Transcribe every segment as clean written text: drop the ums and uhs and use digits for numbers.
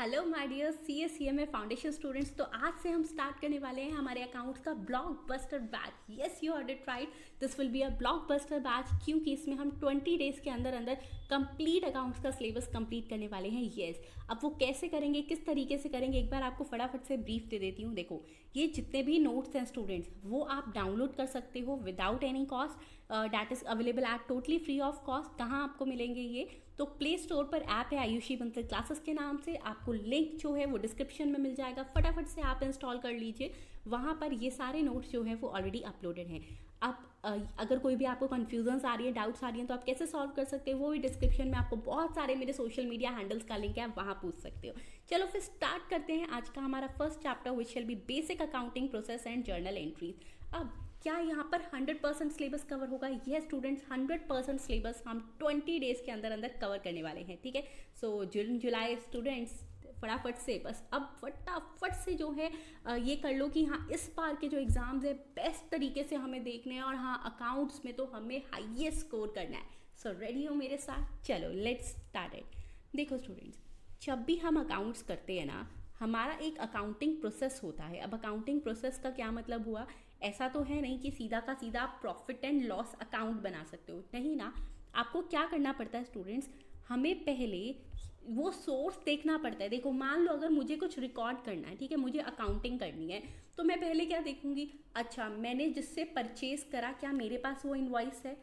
Hello my dear CA foundation students. तो आज से हम स्टार्ट करने वाले हैं हमारे अकाउंट्स का blockbuster batch. Yes, you heard it right, this will be a blockbuster batch, क्योंकि इसमें हम 20 डेज के अंदर अंदर कंप्लीट अकाउंट्स का सिलेबस कंप्लीट करने वाले हैं। यस, अब वो कैसे करेंगे, किस तरीके से करेंगे, एक बार आपको फटाफट से ब्रीफ दे देती हूँ। देखो, ये जितने भी नोट्स हैं स्टूडेंट्स, वो आप डाउनलोड कर सकते हो without any cost. That is available at totally free of cost. कहाँ आपको मिलेंगे ये? तो प्ले स्टोर पर ऐप है आयुषी बंसल क्लासेस के नाम से। आपको लिंक जो है वो डिस्क्रिप्शन में मिल जाएगा, फटाफट से आप इंस्टॉल कर लीजिए। वहाँ पर ये सारे नोट्स जो हैं वो ऑलरेडी अपलोडेड हैं। अब अगर कोई भी आपको कन्फ्यूजन्स आ रही है, डाउट्स आ रही हैं, तो आप कैसे सॉल्व कर सकते हो, वो भी डिस्क्रिप्शन में आपको बहुत सारे मेरे सोशल मीडिया हैंडल्स का लिंक है, आप वहाँ पूछ सकते हो। चलो फिर स्टार्ट करते हैं आज का हमारा first chapter, which shall be basic accounting process and journal entries. अब क्या यहाँ पर 100% सिलेबस कवर होगा? यह स्टूडेंट्स 100% सिलेबस हम 20 डेज के अंदर अंदर कवर करने वाले हैं। ठीक है, सो जून जुलाई स्टूडेंट्स फटाफट से बस अब फटाफट से जो है ये कर लो कि हाँ, इस बार के जो एग्ज़ाम्स है बेस्ट तरीके से हमें देखने हैं, और हाँ अकाउंट्स में तो हमें हाईएस्ट स्कोर करना है। सो रेडी हो मेरे साथ? चलो लेट्स स्टार्ट इट। देखो स्टूडेंट्स, जब भी हम अकाउंट्स करते हैं ना, हमारा एक अकाउंटिंग प्रोसेस होता है। अब अकाउंटिंग प्रोसेस का क्या मतलब हुआ? ऐसा तो है नहीं कि सीधा का सीधा आप प्रॉफिट एंड लॉस अकाउंट बना सकते हो, नहीं ना। आपको क्या करना पड़ता है स्टूडेंट्स, हमें पहले वो सोर्स देखना पड़ता है। देखो, मान लो अगर मुझे कुछ रिकॉर्ड करना है, ठीक है, मुझे अकाउंटिंग करनी है, तो मैं पहले क्या देखूंगी? अच्छा, मैंने जिससे परचेज करा, क्या मेरे पास वो इनवॉइस है?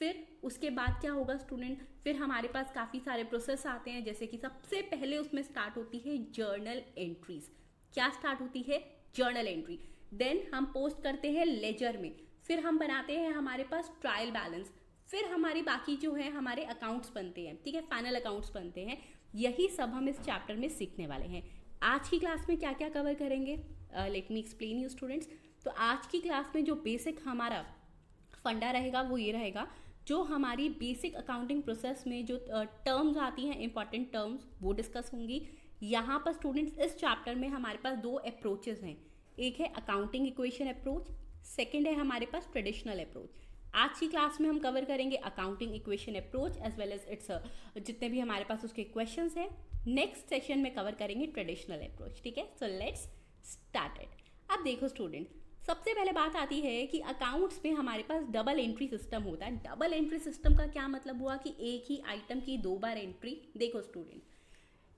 फिर उसके बाद क्या होगा स्टूडेंट, फिर हमारे पास काफ़ी सारे प्रोसेस आते हैं, जैसे कि सबसे पहले उसमें स्टार्ट होती है जर्नल एंट्रीज। क्या स्टार्ट होती है? Journal entry. देन हम पोस्ट करते हैं लेजर में, फिर हम बनाते हैं हमारे पास ट्रायल बैलेंस, फिर हमारी बाकी जो है हमारे अकाउंट्स बनते हैं। ठीक है, फाइनल अकाउंट्स बनते हैं। यही सब हम इस चैप्टर में सीखने वाले हैं। आज की क्लास में क्या क्या कवर करेंगे, let me explain you students. तो आज की क्लास में जो बेसिक हमारा फंडा रहेगा वो ये रहेगा, जो हमारी बेसिक अकाउंटिंग प्रोसेस में जो टर्म्स आती हैं, इंपॉर्टेंट टर्म्स, वो डिस्कस होंगी। यहाँ पर स्टूडेंट्स इस चैप्टर में हमारे पास दो अप्रोचेस हैं। एक है अकाउंटिंग इक्वेशन अप्रोच, सेकंड है हमारे पास ट्रेडिशनल अप्रोच। आज की क्लास में हम कवर करेंगे accounting equation approach as well as it's जितने भी हमारे पास उसके क्वेश्चंस हैं। नेक्स्ट सेशन में कवर करेंगे ट्रेडिशनल अप्रोच। ठीक है, सो लेट्स स्टार्ट इट। अब देखो स्टूडेंट, सबसे पहले बात आती है कि अकाउंट्स में हमारे पास डबल एंट्री सिस्टम होता है। डबल एंट्री सिस्टम का क्या मतलब हुआ कि एक ही आइटम की दो बार एंट्री। देखो स्टूडेंट,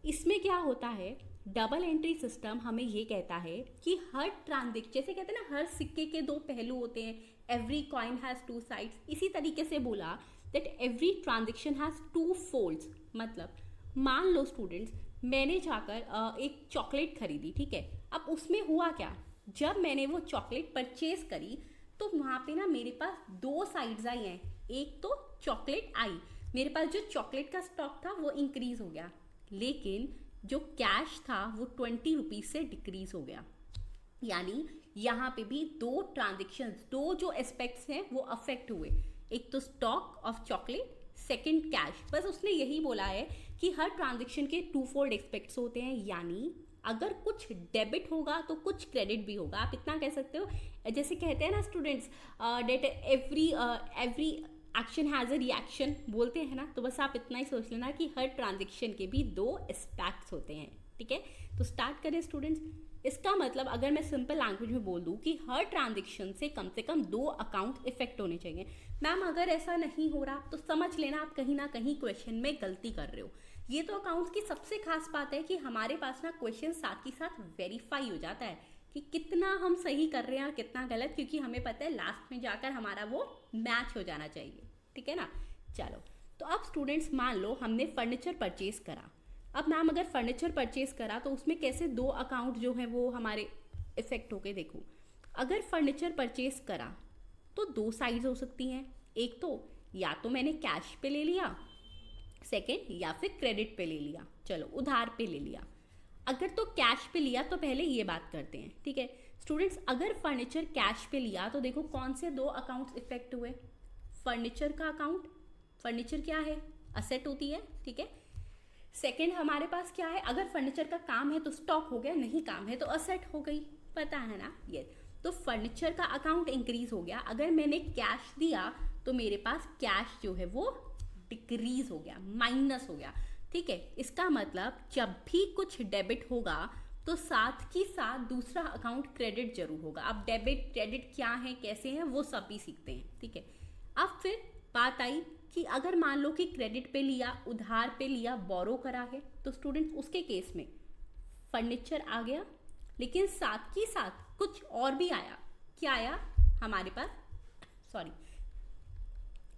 इसमें क्या होता है, डबल एंट्री सिस्टम हमें ये कहता है कि हर ट्रांजेक्शन, जैसे कहते हैं ना, हर सिक्के के दो पहलू होते हैं, every coin has two sides, इसी तरीके से बोला that every transaction has two folds. मतलब मान लो स्टूडेंट्स, मैंने जाकर एक चॉकलेट खरीदी, ठीक है। अब उसमें हुआ क्या, जब मैंने वो चॉकलेट परचेज करी तो वहाँ पे ना मेरे पास दो साइड्स आई हैं। एक तो चॉकलेट आई, मेरे पास जो चॉकलेट का स्टॉक था वो इंक्रीज हो गया, लेकिन जो कैश था वो 20 रुपीज़ से डिक्रीज हो गया। यानी यहाँ पे भी दो ट्रांजेक्शन्स, दो जो एस्पेक्ट्स हैं वो अफेक्ट हुए। एक तो stock of chocolate, second cash. बस उसने यही बोला है कि हर ट्रांजेक्शन के टू फोल्ड एस्पेक्ट्स होते हैं, यानी अगर कुछ डेबिट होगा तो कुछ क्रेडिट भी होगा। आप इतना कह सकते हो, जैसे कहते हैं ना students, that every action has a reaction बोलते हैं ना, तो बस आप इतना ही सोच लेना कि हर ट्रांजेक्शन के भी दो एस्पेक्ट्स होते हैं। ठीक है, तो स्टार्ट करें स्टूडेंट्स। इसका मतलब अगर मैं सिंपल लैंग्वेज में बोल दूं कि हर ट्रांजेक्शन से कम दो अकाउंट इफेक्ट होने चाहिए। मैम अगर ऐसा नहीं हो रहा तो समझ लेना आप कहीं ना कहीं क्वेश्चन में गलती कर रहे हो। ये तो अकाउंट्स की सबसे खास बात है कि हमारे पास ना क्वेश्चन साथ ही साथ वेरीफाई हो जाता है कि कितना हम सही कर रहे हैं और कितना गलत, क्योंकि हमें पता है लास्ट में जाकर हमारा वो मैच हो जाना चाहिए। ठीक है ना। चलो, तो अब स्टूडेंट्स मान लो हमने फर्नीचर परचेज करा। अब मैम अगर फर्नीचर परचेज करा तो उसमें कैसे दो अकाउंट जो है वो हमारे इफेक्ट हो गए। देखो, अगर फर्नीचर परचेज करा तो दो साइड्स हो सकती हैं। एक तो या तो मैंने कैश पे ले लिया, सेकेंड या फिर क्रेडिट पे ले लिया, चलो उधार पे ले लिया। अगर तो कैश पे लिया तो पहले ये बात करते हैं। ठीक है स्टूडेंट्स, अगर फर्नीचर कैश पे लिया तो देखो कौन से दो अकाउंट्स इफेक्ट हुए। फर्नीचर का अकाउंट, फर्नीचर क्या है, असेट होती है। ठीक है, सेकेंड हमारे पास क्या है, अगर फर्नीचर का काम है तो स्टॉक हो गया, नहीं काम है तो असेट हो गई, पता है ना ये। तो फर्नीचर का अकाउंट इंक्रीज हो गया। अगर मैंने कैश दिया तो मेरे पास कैश जो है वो डिक्रीज हो गया, माइनस हो गया। ठीक है। इसका मतलब जब भी कुछ डेबिट होगा तो साथ की साथ दूसरा अकाउंट क्रेडिट जरूर होगा। अब डेबिट क्रेडिट क्या है, कैसे हैं, वो सब भी सीखते हैं, ठीक है। अब फिर बात आई कि अगर मान लो कि क्रेडिट पे लिया, उधार पे लिया, बोरो करा है, तो स्टूडेंट्स उसके केस में फर्नीचर आ गया, लेकिन साथ की साथ कुछ और भी आया। क्या आया हमारे पास,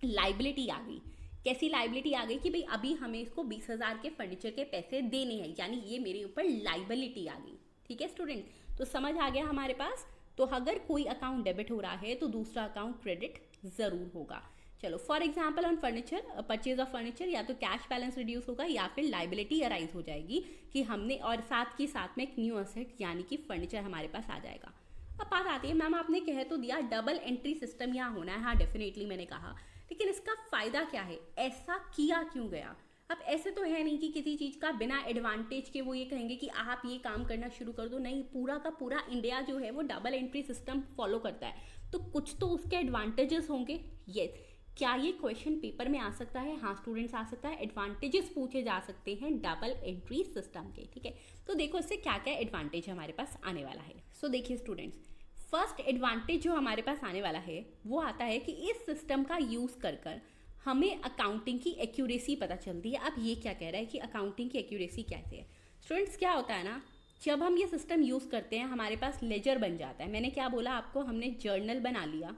लाइबिलिटी आ गई। कैसी लाइबिलिटी आ गई कि भाई अभी हमें इसको 20,000 के फर्नीचर के पैसे देने हैं, यानी ये मेरे ऊपर लाइबिलिटी आ गई, ठीक है स्टूडेंट। तो समझ आ गया हमारे पास। तो अगर कोई अकाउंट डेबिट हो रहा है तो दूसरा अकाउंट क्रेडिट जरूर होगा। चलो for example on furniture, purchase of furniture, या तो कैश बैलेंस रिड्यूस होगा या फिर लाइबिलिटी अराइज हो जाएगी कि हमने, और साथ के साथ में एक न्यू असेट यानी कि फर्नीचर हमारे पास आ जाएगा। अब बात आती है, मैम आपने कह तो दिया डबल एंट्री सिस्टम यहाँ होना है, हाँ डेफिनेटली मैंने कहा, लेकिन इसका फायदा क्या है, ऐसा किया क्यों गया। अब ऐसे तो है नहीं कि किसी चीज़ का बिना एडवांटेज के वो ये कहेंगे कि आप ये काम करना शुरू कर दो, नहीं, पूरा का पूरा इंडिया जो है वो डबल एंट्री सिस्टम फॉलो करता है, तो कुछ तो उसके एडवांटेजेस होंगे। यस, क्या ये क्वेश्चन पेपर में आ सकता है, हाँ स्टूडेंट्स आ सकता है, एडवांटेजेस पूछे जा सकते हैं डबल एंट्री सिस्टम के, ठीक है। तो देखो इससे क्या क्या एडवांटेज हमारे पास आने वाला है। सो देखिए स्टूडेंट्स, फर्स्ट एडवांटेज जो हमारे पास आने वाला है वो आता है कि इस सिस्टम का यूज़ कर कर हमें अकाउंटिंग की एक्यूरेसी पता चलती है। अब ये क्या कह रहा है कि अकाउंटिंग की एक्यूरेसी कैसे है। स्टूडेंट्स क्या होता है ना, जब हम ये सिस्टम यूज़ करते हैं हमारे पास लेजर बन जाता है। मैंने क्या बोला आपको, हमने जर्नल बना लिया,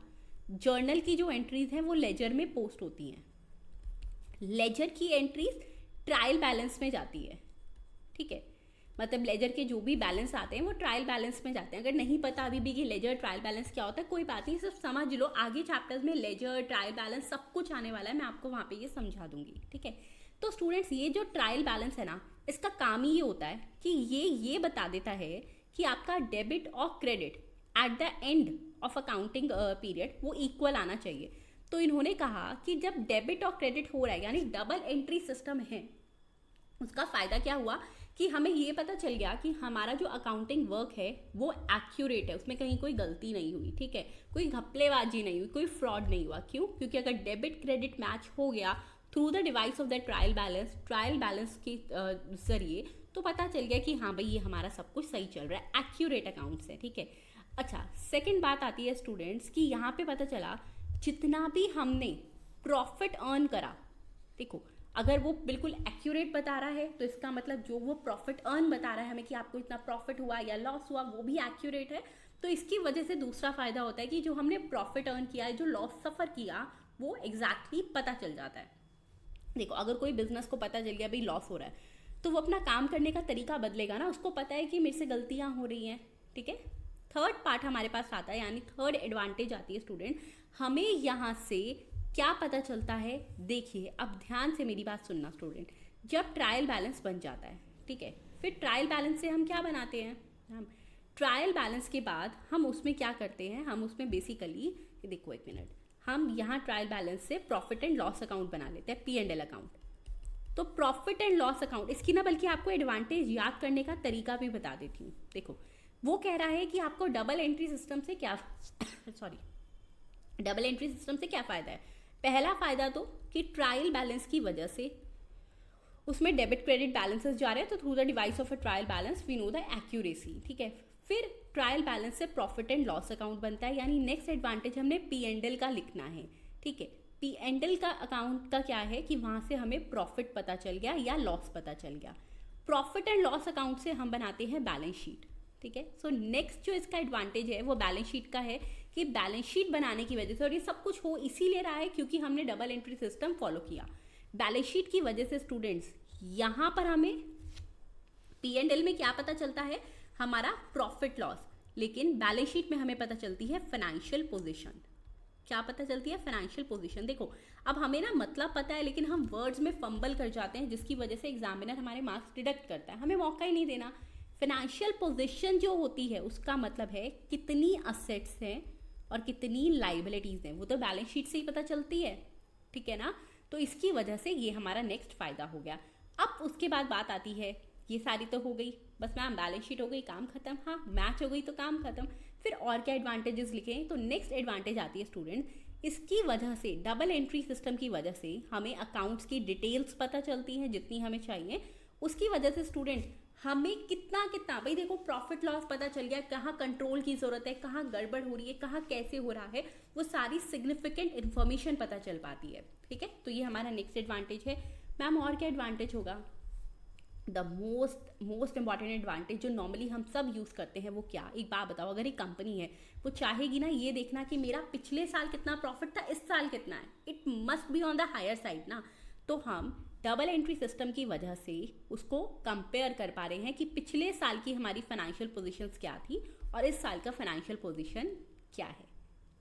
जर्नल की जो एंट्रीज हैं वो लेजर में पोस्ट होती हैं, लेजर की एंट्रीज ट्रायल बैलेंस में जाती है, ठीक है। मतलब लेजर के जो भी बैलेंस आते हैं वो ट्रायल बैलेंस में जाते हैं। अगर नहीं पता अभी भी कि लेजर ट्रायल बैलेंस क्या होता है, कोई बात नहीं, सिर्फ समझ लो, आगे चैप्टर्स में लेजर ट्रायल बैलेंस सब कुछ आने वाला है, मैं आपको वहाँ पे ये समझा दूंगी, ठीक है। तो स्टूडेंट्स ये जो ट्रायल बैलेंस है ना, इसका काम ही ये होता है कि ये बता देता है कि आपका डेबिट और credit at the end of accounting period वो इक्वल आना चाहिए। तो इन्होंने कहा कि जब डेबिट और क्रेडिट हो रहा है यानी डबल एंट्री सिस्टम है, उसका फ़ायदा क्या हुआ कि हमें ये पता चल गया कि हमारा जो अकाउंटिंग वर्क है वो एक्यूरेट है, उसमें कहीं कोई गलती नहीं हुई, ठीक है, कोई घपलेबाजी नहीं हुई, कोई फ्रॉड नहीं हुआ। क्यों? क्योंकि अगर डेबिट क्रेडिट मैच हो गया through the device of the trial balance के जरिए, तो पता चल गया कि हाँ भाई ये हमारा सब कुछ सही चल रहा है, एक्यूरेट अकाउंट्स है, ठीक है। अच्छा, सेकेंड बात आती है स्टूडेंट्स कि यहाँ पे पता चला जितना भी हमने प्रॉफिट अर्न करा, देखो अगर वो बिल्कुल एक्यूरेट बता रहा है तो इसका मतलब जो वो प्रॉफिट अर्न बता रहा है हमें कि आपको इतना प्रॉफिट हुआ या लॉस हुआ वो भी एक्यूरेट है। तो इसकी वजह से दूसरा फायदा होता है कि जो हमने प्रॉफिट अर्न किया है, जो लॉस सफ़र किया, वो एग्जैक्टली पता चल जाता है। देखो अगर कोई बिजनेस को पता चल गया भाई लॉस हो रहा है, तो वो अपना काम करने का तरीका बदलेगा ना, उसको पता है कि मेरे से गलतियाँ हो रही हैं, ठीक है। थर्ड पार्ट हमारे पास आता है, यानी थर्ड एडवांटेज आती है स्टूडेंट, हमें यहाँ से क्या पता चलता है। देखिए अब ध्यान से मेरी बात सुनना स्टूडेंट, जब ट्रायल बैलेंस बन जाता है, ठीक है, फिर ट्रायल बैलेंस से हम क्या बनाते हैं, हम ट्रायल बैलेंस के बाद हम उसमें क्या करते हैं, हम उसमें बेसिकली देखो एक मिनट, हम यहाँ ट्रायल बैलेंस से प्रॉफिट एंड लॉस अकाउंट बना लेते हैं, P&L अकाउंट। तो प्रॉफिट एंड लॉस अकाउंट, इसकी ना बल्कि आपको एडवांटेज याद करने का तरीका भी बता देती हूँ। देखो वो कह रहा है कि आपको डबल एंट्री सिस्टम से क्या डबल एंट्री सिस्टम से क्या फ़ायदा है। पहला फ़ायदा तो कि ट्रायल बैलेंस की वजह से उसमें डेबिट क्रेडिट बैलेंसेस जा रहे हैं, तो through the device of a trial balance we know the accuracy, ठीक है। फिर ट्रायल बैलेंस से प्रॉफिट एंड लॉस अकाउंट बनता है, यानी नेक्स्ट एडवांटेज हमने P&L का लिखना है, ठीक है। P&L का अकाउंट का क्या है कि वहाँ से हमें प्रॉफिट पता चल गया या लॉस पता चल गया। प्रॉफिट एंड लॉस अकाउंट से हम बनाते हैं बैलेंस शीट, ठीक है। सो नेक्स्ट जो इसका एडवांटेज है वो बैलेंस शीट का है कि बैलेंस शीट बनाने की वजह से, और ये सब कुछ हो इसीलिए रहा है क्योंकि हमने डबल एंट्री सिस्टम फॉलो किया। बैलेंस शीट की वजह से स्टूडेंट्स यहाँ पर हमें P&L में क्या पता चलता है, हमारा प्रॉफिट लॉस, लेकिन बैलेंस शीट में हमें पता चलती है फाइनेंशियल पोजीशन। क्या पता चलती है? Financial position. देखो अब हमें ना मतलब पता है लेकिन हम वर्ड्स में फंबल कर जाते हैं, जिसकी वजह से एग्जामिनर हमारे मार्क्स डिडक्ट करता है, हमें मौका ही नहीं देना। फाइनेंशियल पोजीशन जो होती है उसका मतलब है कितनी असेट्स हैं और कितनी लाइबिलिटीज़ हैं, वो तो बैलेंस शीट से ही पता चलती है, ठीक है ना। तो इसकी वजह से ये हमारा नेक्स्ट फ़ायदा हो गया। अब उसके बाद बात आती है, ये सारी तो हो गई, बस मैम बैलेंस शीट हो गई, काम खत्म, हाँ मैच हो गई तो काम खत्म, फिर और क्या एडवांटेजेस लिखें। तो नेक्स्ट एडवांटेज आती है स्टूडेंट, इसकी वजह से, डबल एंट्री सिस्टम की वजह से हमें अकाउंट्स की डिटेल्स पता चलती हैं जितनी हमें चाहिए। उसकी वजह से स्टूडेंट हमें कितना कितना, भाई देखो प्रॉफिट लॉस पता चल गया, कहाँ कंट्रोल की ज़रूरत है, कहाँ गड़बड़ हो रही है, कहाँ कैसे हो रहा है, वो सारी सिग्निफिकेंट इन्फॉर्मेशन पता चल पाती है। ठीक है, तो ये हमारा नेक्स्ट एडवांटेज है। मैम और क्या एडवांटेज होगा? द मोस्ट इंपॉर्टेंट एडवांटेज जो नॉर्मली हम सब यूज़ करते हैं वो क्या, एक बात बताओ, अगर एक कंपनी है वो चाहेगी ना ये देखना कि मेरा पिछले साल कितना प्रॉफिट था, इस साल कितना है, it must be on the higher side ना। तो हम डबल एंट्री सिस्टम की वजह से उसको कंपेयर कर पा रहे हैं कि पिछले साल की हमारी फाइनेंशियल पोजीशंस क्या थी और इस साल का फाइनेंशियल पोजीशन क्या है।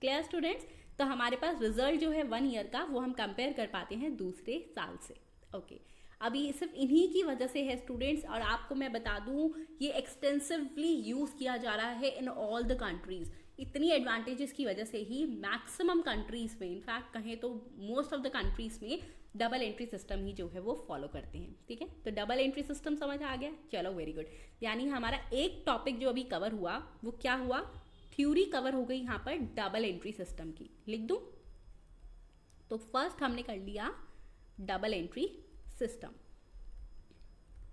Clear students? तो हमारे पास रिजल्ट जो है 1 ईयर का वो हम कंपेयर कर पाते हैं दूसरे साल से। ओके, अभी सिर्फ इन्हीं की वजह से है स्टूडेंट्स, और आपको मैं बता दूं ये एक्सटेंसिवली यूज़ किया जा रहा है इन ऑल द कंट्रीज़। इतनी एडवांटेजेस की वजह से ही मैक्सिमम कंट्रीज़ में, इनफैक्ट कहें तो मोस्ट ऑफ द कंट्रीज़ में डबल एंट्री सिस्टम ही जो है वो फॉलो करते हैं। ठीक है, तो डबल एंट्री सिस्टम समझ आ गया? चलो वेरी गुड। यानी हमारा एक टॉपिक जो अभी कवर हुआ वो क्या हुआ? थ्योरी कवर हो गई यहाँ पर डबल एंट्री सिस्टम की। लिख दूँ? तो फर्स्ट हमने कर लिया डबल एंट्री सिस्टम,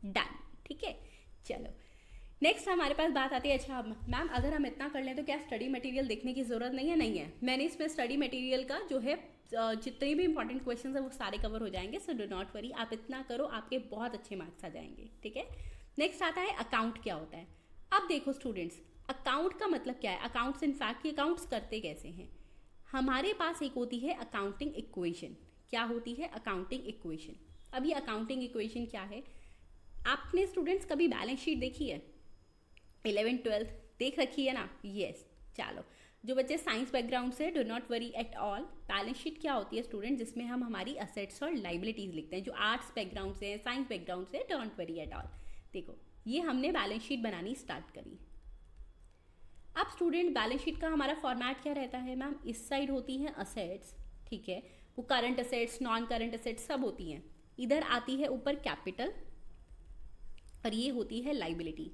डन। ठीक है, चलो नेक्स्ट हमारे पास बात आती है, अच्छा मैम अगर हम इतना कर लें तो क्या स्टडी मटेरियल देखने की ज़रूरत नहीं है? नहीं है, मैंने इसमें स्टडी मटेरियल का जो है जितने भी इंपॉर्टेंट क्वेश्चन है वो सारे कवर हो जाएंगे, सो डू नॉट वरी, आप इतना करो, आपके बहुत अच्छे मार्क्स आ जाएंगे। ठीक है, नेक्स्ट आता है अकाउंट क्या होता है। अब देखो स्टूडेंट्स, अकाउंट का मतलब क्या है? अकाउंट्स इनफैक्ट अकाउंट्स करते कैसे हैं? हमारे पास एक होती है अकाउंटिंग इक्वेशन। क्या होती है? Accounting equation. अब ये अकाउंटिंग इक्वेशन क्या है? आपने स्टूडेंट्स कभी बैलेंस शीट देखी है? 11th 12th देख रखी है ना? यस। चलो, जो बच्चे साइंस बैकग्राउंड से, do not worry at all. Balance sheet क्या होती है स्टूडेंट? जिसमें हम हमारी असेट्स और लाइबिलिटीज लिखते हैं। जो आर्ट्स बैकग्राउंड से है, साइंस बैकग्राउंड से, डोंट वरी एट ऑल। देखो ये हमने बैलेंस शीट बनानी स्टार्ट करी। अब स्टूडेंट बैलेंस शीट का हमारा फॉर्मेट क्या रहता है मैम? इस साइड होती हैं असेट्स, ठीक है, वो current assets, non current assets सब होती हैं। इधर आती है ऊपर कैपिटल और ये होती है लाइबिलिटी।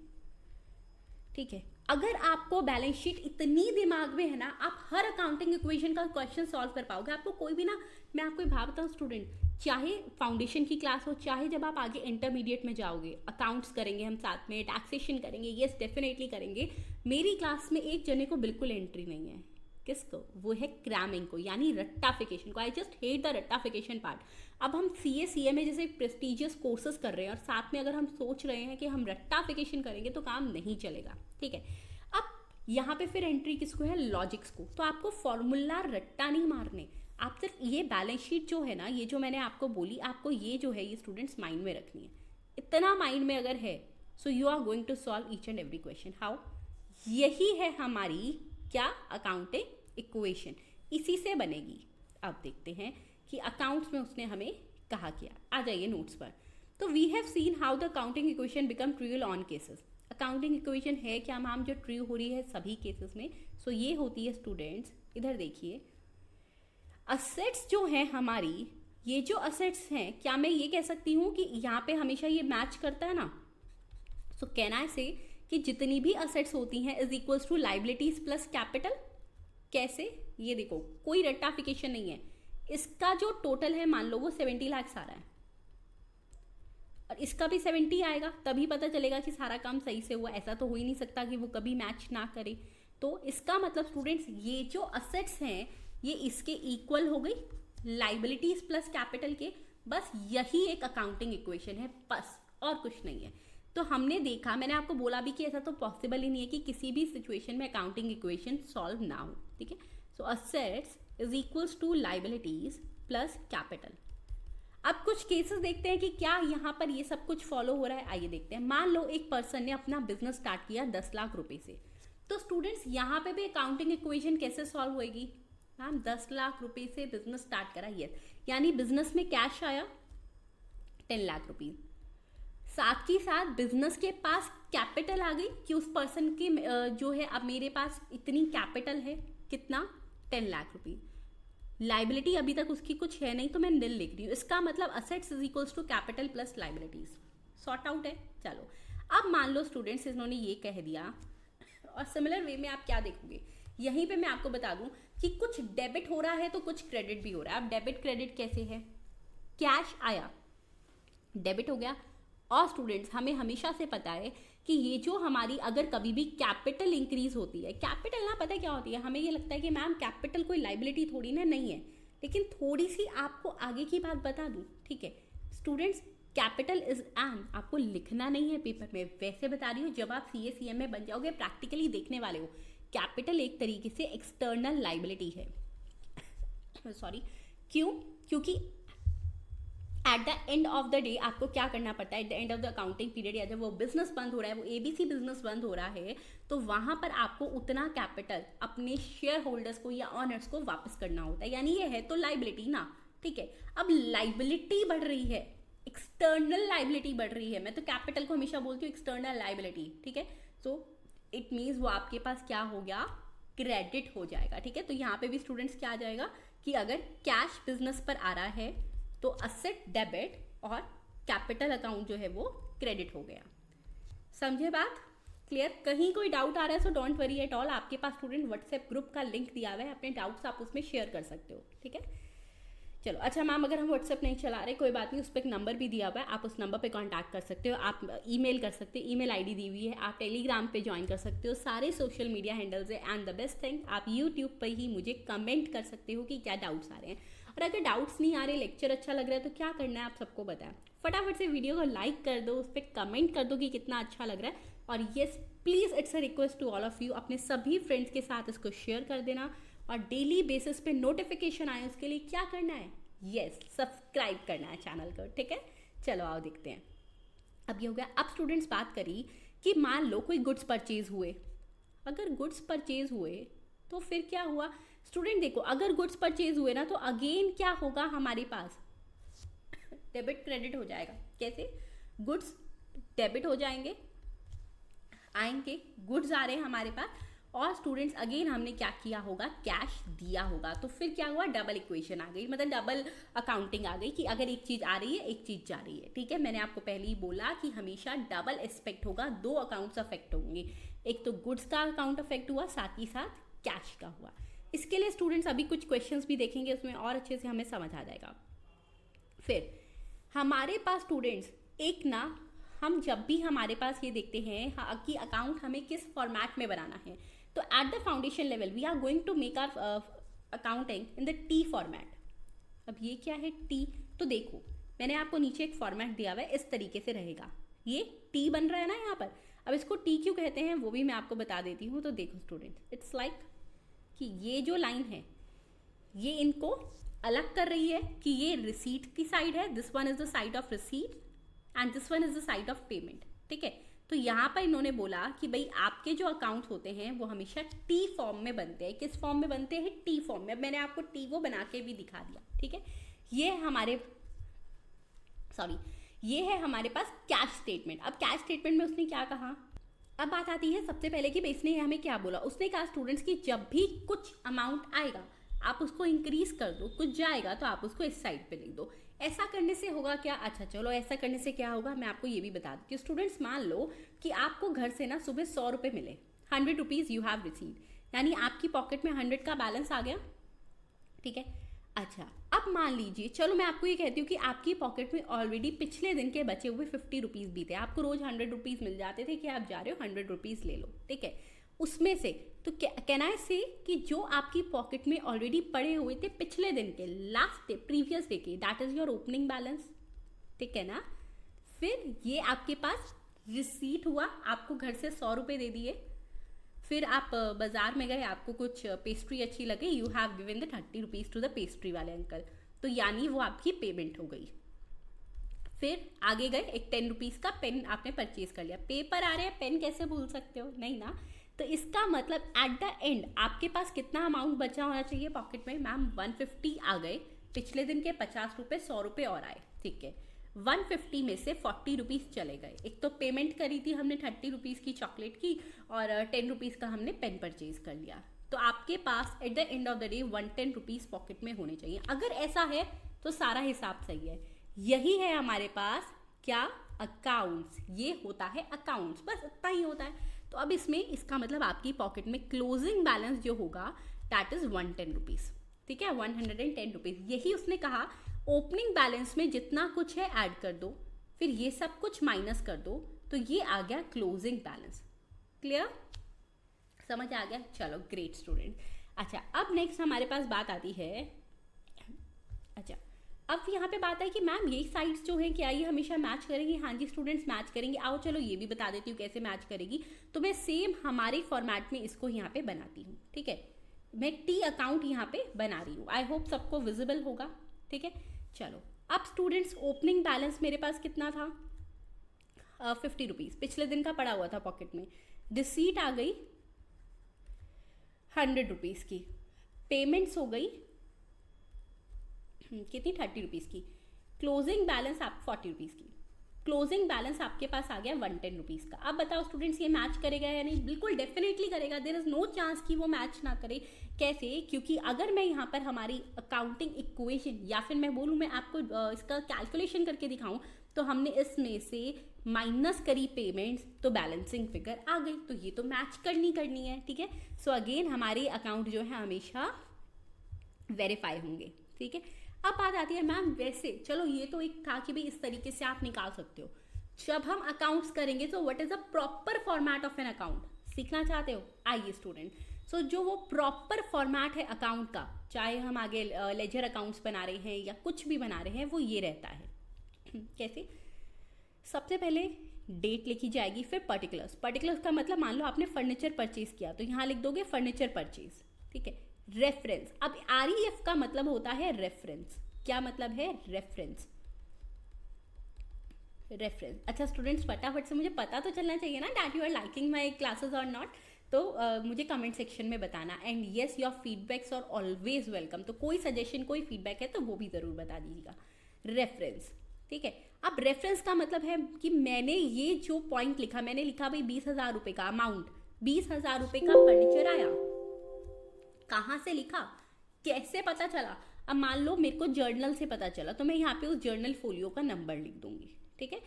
ठीक है, अगर आपको बैलेंस शीट इतनी दिमाग में है ना, आप हर अकाउंटिंग इक्वेशन का क्वेश्चन सॉल्व कर पाओगे। आपको कोई भी ना, मैं आपको भाव बताऊँ स्टूडेंट, चाहे फाउंडेशन की क्लास हो, चाहे जब आप आगे इंटरमीडिएट में जाओगे, अकाउंट्स करेंगे हम साथ में, टैक्सेशन करेंगे, येस डेफिनेटली करेंगे। मेरी क्लास में एक जने को बिल्कुल एंट्री नहीं है। किसको? वो है क्रैमिंग को, यानी रट्टाफिकेशन को। आई जस्ट हेट द रट्टाफिकेशन पार्ट। अब हम CA जैसे प्रेस्टिजियस कोर्सेज कर रहे हैं और साथ में अगर हम सोच रहे हैं कि हम रट्टाफिकेशन करेंगे तो काम नहीं चलेगा। ठीक है, अब यहाँ पे फिर एंट्री किसको है? लॉजिक्स को। तो आपको फॉर्मूला रट्टा नहीं मारने, आप सिर्फ ये बैलेंस शीट जो है ना, ये जो मैंने आपको बोली, आपको ये जो है ये स्टूडेंट्स माइंड में रखनी है। इतना माइंड में अगर है, so you are going to solve each and every question. How? यही है हमारी क्या? अकाउंटिंग इक्वेशन, इसी से बनेगी। अब देखते हैं कि अकाउंट्स में उसने हमें कहा किया। आ जाइए नोट्स पर। तो we have seen how the accounting equation become true on cases. Accounting equation है क्या मैम जो ट्रू हो रही है सभी केसेस में? सो ये होती है स्टूडेंट्स, इधर देखिए, असेट्स जो हैं हमारी, ये जो असेट्स हैं, क्या मैं ये कह सकती हूँ कि यहाँ पे हमेशा ये मैच करता है ना? सो कैन आई से कि जितनी भी असेट्स होती हैं is equals to liabilities plus capital. कैसे? ये देखो, कोई रट्टाफिकेशन नहीं है। इसका जो टोटल है मान लो वो 70 लाख आ रहा है और इसका भी 70 आएगा, तभी पता चलेगा कि सारा काम सही से हुआ। ऐसा तो हो ही नहीं सकता कि वो कभी मैच ना करे। तो इसका मतलब स्टूडेंट्स, ये जो असेट्स हैं ये इसके इक्वल हो गई लाइबिलिटीज प्लस कैपिटल के। बस यही एक अकाउंटिंग इक्वेशन है, बस और कुछ नहीं है। तो हमने देखा, मैंने आपको बोला भी कि ऐसा तो पॉसिबल ही नहीं है कि किसी भी सिचुएशन में अकाउंटिंग इक्वेशन सॉल्व ना हो। ठीक है, so assets is equals to liabilities plus capital. अब कुछ केसेस देखते हैं कि क्या यहाँ पर ये सब कुछ फॉलो हो रहा है। आइए देखते हैं। मान लो एक पर्सन ने अपना बिजनेस स्टार्ट किया 10 लाख रुपए से, तो स्टूडेंट्स यहाँ पे भी अकाउंटिंग इक्वेशन कैसे सॉल्व होएगी? मैम 10 लाख रुपए से बिजनेस स्टार्ट करा, यस, यानी बिजनेस में कैश आया 10 लाख रुपीज, साथ ही साथ बिजनेस के पास कैपिटल आ गई कि उस पर्सन की जो है, अब मेरे पास इतनी कैपिटल है, कितना? 10 लाख रुपीज। लाइबिलिटी अभी तक उसकी कुछ है नहीं तो मैं निल लिख रही हूँ। इसका मतलब assets is equals to capital plus liabilities. Sort out है। चलो अब मान लो स्टूडेंट्स इन्होंने ये कह दिया, और सिमिलर वे में आप क्या देखोगे यहीं पे मैं आपको बता दूं कि कुछ डेबिट हो रहा है तो कुछ क्रेडिट भी हो रहा है। अब डेबिट क्रेडिट कैसे है, कैश आया डेबिट हो गया। और स्टूडेंट्स हमें हमेशा से पता है कि ये जो हमारी अगर कभी भी कैपिटल इंक्रीज होती है, कैपिटल ना पता क्या होती है, हमें ये लगता है कि मैम कैपिटल कोई लाइबिलिटी थोड़ी ना, नहीं है, लेकिन थोड़ी सी आपको आगे की बात बता दूं, ठीक है स्टूडेंट्स, कैपिटल इज एन, आपको लिखना नहीं है पेपर में, वैसे बता रही हूँ, जब आप CA CM में बन जाओगे प्रैक्टिकली देखने वाले हो, कैपिटल एक तरीके से एक्सटर्नल लाइबिलिटी है। सॉरी, क्यों? क्योंकि eight the end of the day आपको क्या करना पड़ता है, eight the end of the accounting period, या जब वो बिजनेस बंद हो रहा है, वो ABC बिजनेस बंद हो रहा है, तो वहां पर आपको उतना कैपिटल अपने शेयर होल्डर्स को या ऑनर्स को वापस करना होता है, यानी ये है तो लाइबिलिटी ना, ठीक है। अब लाइबिलिटी बढ़ रही है, एक्सटर्नल लाइबिलिटी बढ़ रही है, मैं तो कैपिटल को हमेशा बोलती हूँ एक्सटर्नल लाइबिलिटी, ठीक है। सो इट मीन्स वो आपके पास क्या हो गया, क्रेडिट हो जाएगा, ठीक है। तो यहाँ पे भी स्टूडेंट्स क्या आ जाएगा कि अगर कैश बिजनेस पर आ रहा है तो असेट डेबिट और कैपिटल अकाउंट जो है वो क्रेडिट हो गया। समझे बात? क्लियर? कहीं कोई डाउट आ रहा है so don't worry at all, आपके पास स्टूडेंट व्हाट्सएप ग्रुप का लिंक दिया हुआ है, अपने डाउट्स आप उसमें शेयर कर सकते हो, ठीक है। चलो अच्छा मैम, अगर हम व्हाट्सएप नहीं चला रहे कोई बात नहीं, उस पर एक नंबर भी दिया हुआ है, आप उस नंबर पे कांटेक्ट कर सकते हो, आप ईमेल कर सकते हो, ईमेल आईडी दी हुई है, आप टेलीग्राम पे ज्वाइन कर सकते हो, सारे सोशल मीडिया हैंडल्स है, एंड द बेस्ट थिंग आप यूट्यूब पर ही मुझे कमेंट कर सकते हो कि क्या डाउट्स आ रहे हैं। और अगर डाउट्स नहीं आ रहे, लेक्चर अच्छा लग रहा है, तो क्या करना है आप सबको बताएं, फटाफट से वीडियो को लाइक कर दो, उस पर कमेंट कर दो कि कितना अच्छा लग रहा है, और yes please it's a request to all of you, अपने सभी फ्रेंड्स के साथ इसको शेयर कर देना, और डेली बेसिस पे नोटिफिकेशन आए उसके लिए क्या करना है, यस सब्सक्राइब करना है चैनल को, ठीक है। चलो आओ देखते हैं। अब ये हो गया। अब स्टूडेंट्स बात करी कि मान लो कोई गुड्स परचेज हुए, अगर गुड्स परचेज हुए तो फिर क्या हुआ स्टूडेंट, देखो अगर गुड्स परचेज हुए ना तो अगेन क्या होगा हमारे पास, डेबिट क्रेडिट हो जाएगा। कैसे? गुड्स डेबिट हो जाएंगे, आएंगे, गुड्स आ रहे हैं हमारे पास, और स्टूडेंट्स अगेन हमने क्या किया होगा, कैश दिया होगा, तो फिर क्या हुआ, डबल इक्वेशन आ गई, मतलब डबल अकाउंटिंग आ गई कि अगर एक चीज़ आ रही है एक चीज़ जा रही है, ठीक है। मैंने आपको पहले ही बोला कि हमेशा डबल एस्पेक्ट होगा, दो अकाउंट्स अफेक्ट होंगे, एक तो गुड्स का अकाउंट अफेक्ट हुआ, साथ ही साथ कैश का हुआ। इसके लिए स्टूडेंट्स अभी कुछ क्वेश्चंस भी देखेंगे, उसमें और अच्छे से हमें समझ आ जाएगा। फिर हमारे पास स्टूडेंट्स एक ना, हम जब भी हमारे पास ये देखते हैं कि अकाउंट हमें किस फॉर्मेट में बनाना है, तो at the foundation level we are going to make our accounting in the T format. अब ये क्या है T, तो देखो मैंने आपको नीचे एक फॉर्मेट दिया हुआ है, इस तरीके से रहेगा, ये T बन रहा है ना यहाँ पर। अब इसको T क्यों कहते हैं वो भी मैं आपको बता देती हूँ। तो देखो स्टूडेंट, इट्स लाइक कि ये जो लाइन है ये इनको अलग कर रही है कि ये रिसीट की साइड है, this one is the side of receipt and this one is the side of payment, ठीक है। तो यहाँ पर इन्होंने बोला कि भाई आपके जो अकाउंट होते हैं वो हमेशा T फॉर्म में बनते हैं। किस फॉर्म में बनते हैं? T फॉर्म में। मैंने आपको T को बना के भी दिखा दिया, ठीक है। ये ये है हमारे पास कैश स्टेटमेंट। अब कैश स्टेटमेंट में उसने क्या कहा, अब बात आती है सबसे पहले कि इसने हमें क्या बोला। उसने कहा स्टूडेंट्स कि जब भी कुछ अमाउंट आएगा आप उसको इंक्रीज कर दो, कुछ जाएगा तो आप उसको इस साइड पे लिख दो। ऐसा करने से होगा क्या? अच्छा चलो, ऐसा करने से क्या होगा मैं आपको ये भी बता दूँ कि स्टूडेंट्स मान लो कि आपको घर से ना सुबह 100 रुपये मिले, 100 रुपीज़ यू हैव रिसीव्ड, यानी आपकी पॉकेट में 100 का बैलेंस आ गया, ठीक है। अच्छा अब मान लीजिए, चलो मैं आपको ये कहती हूँ कि आपकी पॉकेट में ऑलरेडी पिछले दिन के बचे हुए 50 रुपीज़ भी थे, आपको रोज 100 रुपीज़ मिल जाते थे कि आप जा रहे हो 100 रुपीज़ ले लो, ठीक है। उसमें से तो कैन आई से कि जो आपकी पॉकेट में ऑलरेडी पड़े हुए थे पिछले दिन के, लास्ट डे, प्रीवियस डे के, that is your opening balance, ठीक है ना। फिर ये आपके पास रिसीट हुआ, आपको घर से 100 रुपये दे दिए, फिर आप बाजार में गए, आपको कुछ पेस्ट्री अच्छी लगी, you have given the 30 rupees to the pastry वाले अंकल, तो यानी वो आपकी पेमेंट हो गई। फिर आगे गए, एक 10 रुपीज़ का पेन आपने परचेज कर लिया। पेपर आ रहे हैं, पेन कैसे भूल सकते हो, नहीं ना। तो इसका मतलब एट द एंड आपके पास कितना अमाउंट बचा होना चाहिए पॉकेट में? मैम 150 आ गए, पिछले दिन के 50 रुपये 100 रुपये और आए, ठीक है। 150 में से 40 रुपीज़ चले गए। एक तो पेमेंट करी थी हमने 30 रुपीज़ की चॉकलेट की, और 10 रुपीज़ का हमने पेन परचेज कर लिया। तो आपके पास at the end of the day 110 rupees pocket में होने चाहिए। अगर ऐसा है तो सारा हिसाब सही है। यही है हमारे पास क्या, अकाउंट्स, ये होता है अकाउंट्स, बस इतना ही होता है। तो अब इसमें इसका मतलब आपकी पॉकेट में क्लोजिंग बैलेंस जो होगा दैट इज 110 रुपीज़, ठीक है, 110 रुपीज़। यही उसने कहा ओपनिंग बैलेंस में जितना कुछ है ऐड कर दो, फिर ये सब कुछ माइनस कर दो, तो ये आ गया क्लोजिंग बैलेंस। क्लियर, समझ आ गया? चलो ग्रेट स्टूडेंट। अच्छा, अब नेक्स्ट हमारे पास बात आती है, अच्छा अब यहाँ पे बात है कि मैम यही साइड्स जो हैं क्या ये हमेशा मैच करेंगी? हाँ जी स्टूडेंट्स मैच करेंगी। आओ चलो ये भी बता देती हूँ कैसे मैच करेगी। तो मैं सेम हमारे फॉर्मेट में इसको यहाँ पे बनाती हूँ, ठीक है। मैं टी अकाउंट यहाँ पे बना रही हूँ, आई होप सबको विजिबल होगा, ठीक है। चलो अब स्टूडेंट्स ओपनिंग बैलेंस मेरे पास कितना था? 50 रुपीज़, पिछले दिन का पड़ा हुआ था पॉकेट में। रिसीट आ गई 100 रुपीज़ की, पेमेंट्स हो गई कितनी, 30 रुपीज़ की। क्लोजिंग बैलेंस आप 40 रुपीज़ की, क्लोजिंग बैलेंस आपके पास आ गया 110 रुपीज़ का। अब बताओ स्टूडेंट्स ये मैच करेगा या नहीं? बिल्कुल डेफिनेटली करेगा, देयर इज नो चांस कि वो मैच ना करे। कैसे? क्योंकि अगर मैं यहाँ पर हमारी अकाउंटिंग इक्वेशन या फिर मैं बोलूँ मैं आपको इसका कैलकुलेशन करके दिखाऊँ, तो हमने इसमें से माइनस करी पेमेंट्स तो बैलेंसिंग फिगर आ गई, तो ये तो मैच करनी है, ठीक है। सो अगेन हमारे अकाउंट जो है हमेशा वेरीफाई होंगे, ठीक है। अब बात आती है मैम वैसे चलो ये तो एक था कि भाई इस तरीके से आप निकाल सकते हो, जब हम अकाउंट्स करेंगे तो what is a proper format of an account, सीखना चाहते हो? आइए स्टूडेंट, सो जो वो प्रॉपर फॉर्मेट है अकाउंट का, चाहे हम आगे लेजर अकाउंट्स बना रहे हैं या कुछ भी बना रहे हैं, वो ये रहता है। कैसे? सबसे पहले डेट लिखी जाएगी, फिर पर्टिकुलर्स। पर्टिकुलर्स का मतलब मान लो आपने फर्नीचर परचेज किया तो यहाँ लिख दोगे फर्नीचर परचेज, ठीक है। रेफरेंस, अब REF का मतलब होता है रेफरेंस। क्या मतलब है? Reference, reference. अच्छा स्टूडेंट्स फटाफट से मुझे पता तो चलना चाहिए ना that you are liking my classes और नॉट, तो मुझे कमेंट सेक्शन में बताना। And yes your feedbacks are always welcome, तो कोई सजेशन कोई फीडबैक है तो वो भी ज़रूर बता दीजिएगा। रेफरेंस, ठीक है। अब रेफरेंस का मतलब है कि मैंने ये जो पॉइंट लिखा, मैंने लिखा भाई 20,000 रुपये का अमाउंट, 20,000 रुपये का फर्नीचर आया, कहाँ से लिखा, कैसे पता चला? अब मान लो मेरे को जर्नल से पता चला, तो मैं यहाँ पे उस जर्नल फोलियो का नंबर लिख दूंगी, ठीक है।